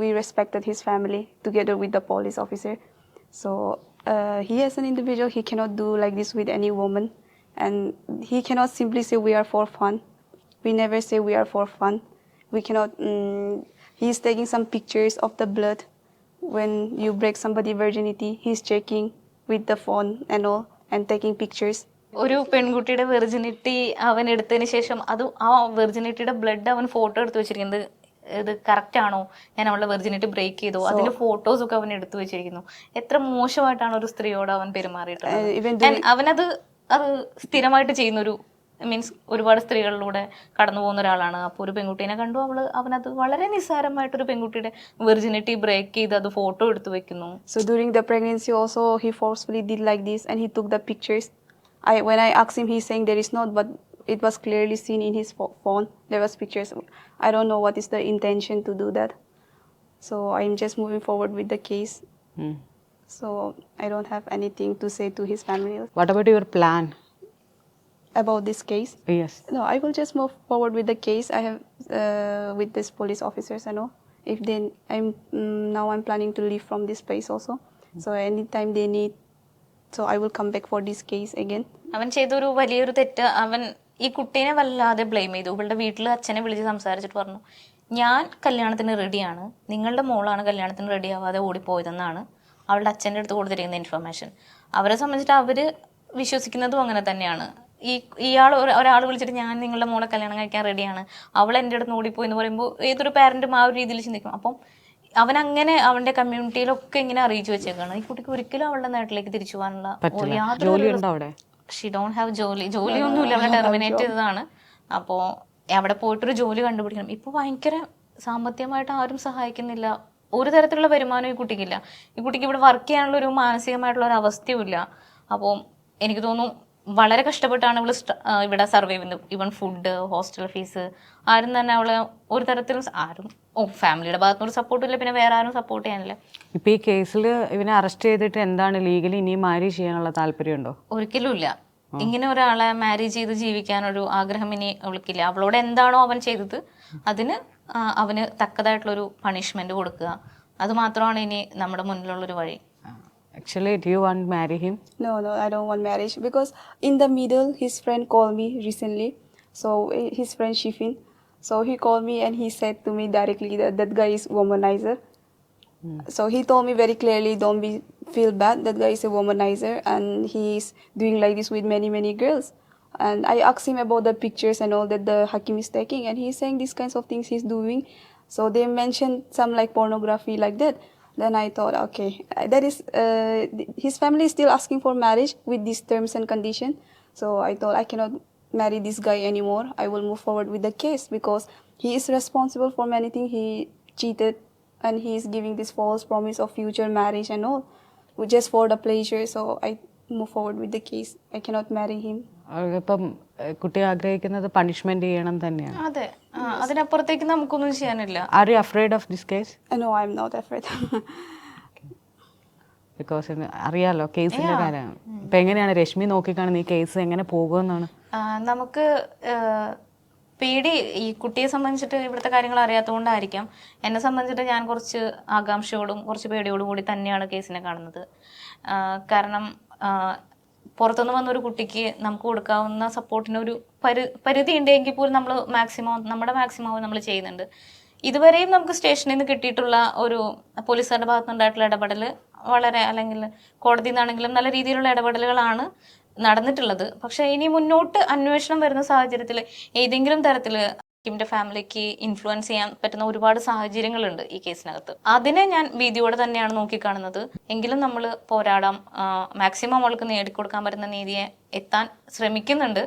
We respected his family together with the police officer. So he as an individual, he cannot do like this with any woman, and he cannot simply say we are for fun. We never say we are for fun. We cannot. He's taking some pictures of the blood. When you break somebody's virginity, he's checking with the phone and all and taking pictures. ഒരു പെൺകുട്ടിയുടെ virginity അവൻ എടുത്തതിന് ശേഷം അത് ആ വെർജിനിറ്റിയുടെ blood അവൻ photo എടുത്ത് വെച്ചിരിക്കുന്നത് ഇത് കറക്റ്റ് ആണോ, ഞാൻ അവളുടെ വെർജിനിറ്റി ബ്രേക്ക് ചെയ്തോ, അതിന്റെ ഫോട്ടോസ് ഒക്കെ അവൻ എടുത്തു വെച്ചിരിക്കുന്നു. എത്ര മോശമായിട്ടാണ് ഒരു സ്ത്രീയോട് അവൻ പെരുമാറിയിട്ടുള്ളത്. അവനത് സ്ഥിരമായിട്ട് ചെയ്യുന്നൊരു മീൻസ് ഒരുപാട് സ്ത്രീകളിലൂടെ കടന്നു പോകുന്ന ഒരാളാണ്. അപ്പോൾ ഒരു പെൺകുട്ടീനെ കണ്ടു അവനത് വളരെ നിസ്സാരമായിട്ടൊരു പെൺകുട്ടിയുടെ വെർജിനിറ്റി ബ്രേക്ക് ചെയ്ത് അത് ഫോട്ടോ എടുത്തു വെക്കുന്നു. So during the pregnancy also he forcefully did like this and he took the pictures. When I asked him, he's saying there is not, but it was clearly seen in his phone. There was pictures. I don't know what is the intention to do that. So I'm just moving forward with the case. So I don't have anything to say to his family. What about your plan? About this case? Yes. No, I will just move forward with the case. I have with these police officers and all. If they, now I'm planning to leave from this place also. So anytime they need, so I will come back for this case again. അവൻ ചെയ്തൊരു വലിയൊരു തെറ്റ്, അവൻ ഈ കുട്ടീനെ വല്ലാതെ blame ചെയ്തു. ഇവളുടെ വീട്ടിൽ അച്ഛനെ വിളിച്ച് സംസാരിച്ചിട്ട് പറഞ്ഞു, ഞാൻ കല്യാണത്തിന് റെഡിയാണ്, നിങ്ങളുടെ മോളാണ് കല്യാണത്തിന് റെഡി ആവാതെ ഓടിപ്പോയതെന്നാണ് അവളുടെ അച്ഛൻ്റെ അടുത്ത് കൊടുത്തിരിക്കുന്ന ഇൻഫർമേഷൻ. അവരെ സംബന്ധിച്ചിട്ട് അവർ വിശ്വസിക്കുന്നതും അങ്ങനെ തന്നെയാണ്. ഒരാൾ വിളിച്ചിട്ട് ഞാൻ നിങ്ങളുടെ മോളെ കല്യാണം കഴിക്കാൻ റെഡിയാണ്, അവൾ എൻ്റെ അടുത്ത് ഓടിപ്പോയി എന്ന് പറയുമ്പോൾ ഏതൊരു പാരൻറ്റും ആ ഒരു രീതിയിൽ ചിന്തിക്കും. അപ്പം അവൻ അങ്ങനെ അവന്റെ കമ്മ്യൂണിറ്റിയിലൊക്കെ ഇങ്ങനെ അറിയിച്ചു വെച്ചേക്കാണ്. ഈ കുട്ടിക്ക് ഒരിക്കലും അവളുടെ നാട്ടിലേക്ക് തിരിച്ചു പോകാനുള്ള ഷീ ഡോണ്ട് ഹാവ് ജോലിയൊന്നുമില്ല, അവളെ ടെർമിനേറ്റ് ചെയ്തതാണ്. അപ്പോൾ അവിടെ പോയിട്ടൊരു ജോലി കണ്ടുപിടിക്കണം. ഇപ്പോൾ ഭയങ്കര സാമ്പത്തികമായിട്ട് ആരും സഹായിക്കുന്നില്ല, ഒരു തരത്തിലുള്ള വരുമാനം ഈ കുട്ടിക്കില്ല. ഈ കുട്ടിക്ക് ഇവിടെ വർക്ക് ചെയ്യാനുള്ള ഒരു മാനസികമായിട്ടുള്ള ഒരു അവസ്ഥയും ഇല്ല. അപ്പോൾ എനിക്ക് തോന്നുന്നു വളരെ കഷ്ടപ്പെട്ടാണ് ഇവള് ഇവിടെ സർവൈവ് ചെയ്യുന്നത്. ഈവൻ ഫുഡ്, ഹോസ്റ്റൽ ഫീസ്, ആരും തന്നെ അവളെ ഒരു തരത്തിലും ഫാമിലിയുടെ ഭാഗത്തുനിന്നൊരു സപ്പോർട്ടും ഇല്ല, പിന്നെ വേറെ ആരും സപ്പോർട്ട് ചെയ്യാനില്ല. ഇപ്പൊ ഈ കേസിൽ ഇവനെ അറസ്റ്റ് ചെയ്തിട്ട് എന്താണ് ലീഗലി ഇനിയും മാരേജ് ചെയ്യാനുള്ള താല്പര്യമുണ്ടോ? ഒരിക്കലും ഇല്ല. ഇങ്ങനെ ഒരാളെ മാരേജ് ചെയ്ത് ജീവിക്കാനൊരു ആഗ്രഹം ഇനി അവൾക്കില്ല. അവളോട് എന്താണോ അവൻ ചെയ്തത് അതിന് അവന് തക്കതായിട്ടുള്ളൊരു പണിഷ്മെന്റ് കൊടുക്കുക, അത് മാത്രമാണ് ഇനി നമ്മുടെ മുന്നിലുള്ളൊരു വഴി. Actually, do you want to marry him? No, I don't want marriage because in the middle, his friend called me recently. So his friend Shifin, so he called me and he said to me directly that that guy is womanizer. So he told me very clearly, don't feel bad. That guy is a womanizer and he's doing like this with many girls. And I asked him about the pictures and all that the Hakim is taking, and he's saying these kinds of things he's doing. So they mentioned some like pornography like that. Then I thought, okay, that is his family is still asking for marriage with these terms and conditions. So I thought I cannot marry this guy anymore. I will move forward with the case because he is responsible for many things. He cheated and he is giving this false promise of future marriage and all, just for the pleasure. So I move forward with the case. I cannot marry him. ഇപ്പം കുട്ടി ആഗ്രഹിക്കുന്നത് punishment ചെയ്യണം തന്നെയാണ്. അതെ, അതിനപ്പുറത്തേക്ക് നമുക്കൊന്നും ചെയ്യാനില്ല. Are you afraid of this case? No, I'm not afraid. Because അറിയാലോ കേസിന്റെ കാര്യമാണ്. ഇപ്പൊ എങ്ങനെയാണ് രശ്മി നോക്കിക്കാണുന്നത് ഈ കേസ് എങ്ങനെ പോകുമെന്നാണ്? നമുക്ക് പേടി, ഈ കുട്ടിയെ സംബന്ധിച്ചിട്ട് ഇവിടുത്തെ കാര്യങ്ങൾ അറിയാത്തതുകൊണ്ടായിരിക്കാം. എന്നെ സംബന്ധിച്ചിട്ട് ഞാൻ കുറച്ച് ആകാംക്ഷയോടും കുറച്ച് പേടിയോടും കൂടി തന്നെയാണ് കേസിനെ കാണുന്നത്. കാരണം പുറത്തുനിന്ന് വന്നൊരു കുട്ടിക്ക് നമുക്ക് കൊടുക്കാവുന്ന സപ്പോർട്ടിനൊരു പരിധി ഉണ്ടെങ്കിൽ പോലും നമ്മൾ നമ്മുടെ മാക്സിമം നമ്മൾ ചെയ്യുന്നുണ്ട്. ഇതുവരെയും നമുക്ക് സ്റ്റേഷനിൽ നിന്ന് കിട്ടിയിട്ടുള്ള ഒരു പോലീസുകാരുടെ ഭാഗത്തുനിന്നുണ്ടായിട്ടുള്ള ഇടപെടൽ വളരെ, അല്ലെങ്കിൽ കോടതിയിൽ നിന്നാണെങ്കിലും നല്ല രീതിയിലുള്ള ഇടപെടലുകളാണ് നടന്നിട്ടുള്ളത്. പക്ഷെ ഇനി മുന്നോട്ട് അന്വേഷണം വരുന്ന സാഹചര്യത്തിൽ ഏതെങ്കിലും തരത്തിൽ ിന്റെ ഫാമിലിക്ക് ഇൻഫ്ലുവൻസ് ചെയ്യാൻ പറ്റുന്ന ഒരുപാട് സാഹചര്യങ്ങളുണ്ട് ഈ കേസിനകത്ത്. അതിനെ ഞാൻ ഭീതിയോടെ തന്നെയാണ് നോക്കിക്കാണുന്നത്. എങ്കിലും നമ്മൾ പോരാടാം, മാക്സിമം അവൾക്ക് നേടിക്കൊടുക്കാൻ പറ്റുന്ന നീതിയെ എത്താൻ ശ്രമിക്കുന്നുണ്ട്.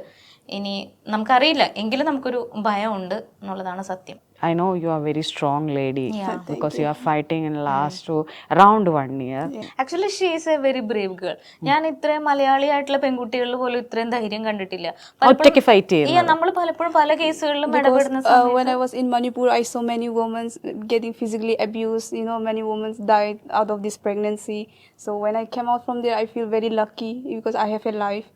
ഇനി നമുക്കറിയില്ല, എങ്കിലും നമുക്കൊരു ഭയമുണ്ട് എന്നുള്ളതാണ് സത്യം. I know you are very strong lady Yeah. because you are fighting in last to around 1 year. Actually she is A very Brave girl. ഞാൻ ഇത്രയും മലയാളിയായിട്ടുള്ള പെൺകുട്ടികളിൽ പോലും ഇത്രയും ധൈര്യം കണ്ടിട്ടില്ല. ഒറ്റയ്ക്ക് ഫൈറ്റ് ചെയ്യുന്നത്. നമ്മൾ പലപ്പോഴും പല കേസുകളിലും Because ഇടപെടുന്ന when I was in Manipur, I saw many women getting physically abused. You know, many women died out of this pregnancy. So when I came out from there, I feel very lucky because I have a life.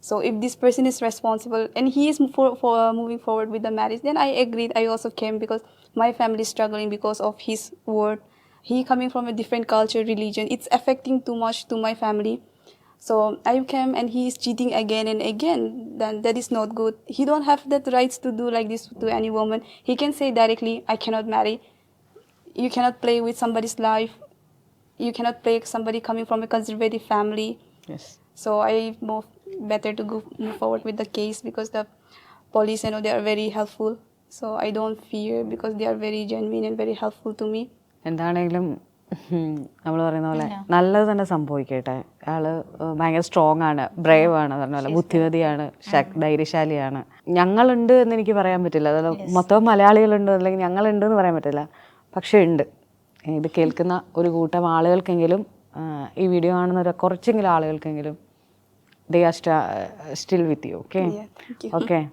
So if this person is responsible and he is for moving forward with the marriage, then I agreed. I also came because my family is struggling because of his word. He coming from a different culture, religion. It's affecting too much to my family. So I came and he is cheating again and again. Then that is not good. He don't have that rights to do like this to any woman. He can say directly, I cannot marry. You cannot play with somebody's life. You cannot play somebody coming from a conservative family. Yes. So I better to move forward with the case because the police, you know, they are very helpful. So I don't fear because they are very genuine and very helpful to me. എന്താണെങ്കിലും നമ്മൾ പറയുന്ന പോലെ നല്ലത് തന്നെ സംഭവിക്കട്ടെ. ആള് ഭയങ്കര strong ആണ്, ബ്രേവ് ആണ്, പറഞ്ഞ പോലെ ബുദ്ധിമതിയാണ്, ധൈര്യശാലിയാണ്. ഞങ്ങളുണ്ട് എന്ന് എനിക്ക് പറയാൻ പറ്റില്ല, അതായത് മൊത്തം മലയാളികളുണ്ട് അല്ലെങ്കിൽ ഞങ്ങളുണ്ട് എന്ന് പറയാൻ പറ്റില്ല, പക്ഷേ ഉണ്ട്. ഇത് കേൾക്കുന്ന ഒരു കൂട്ടം ആളുകൾക്കെങ്കിലും, ഈ വീഡിയോ കാണുന്ന കുറച്ചെങ്കിലും ആളുകൾക്കെങ്കിലും they are still with you. Okay. Yeah, thank you. Okay.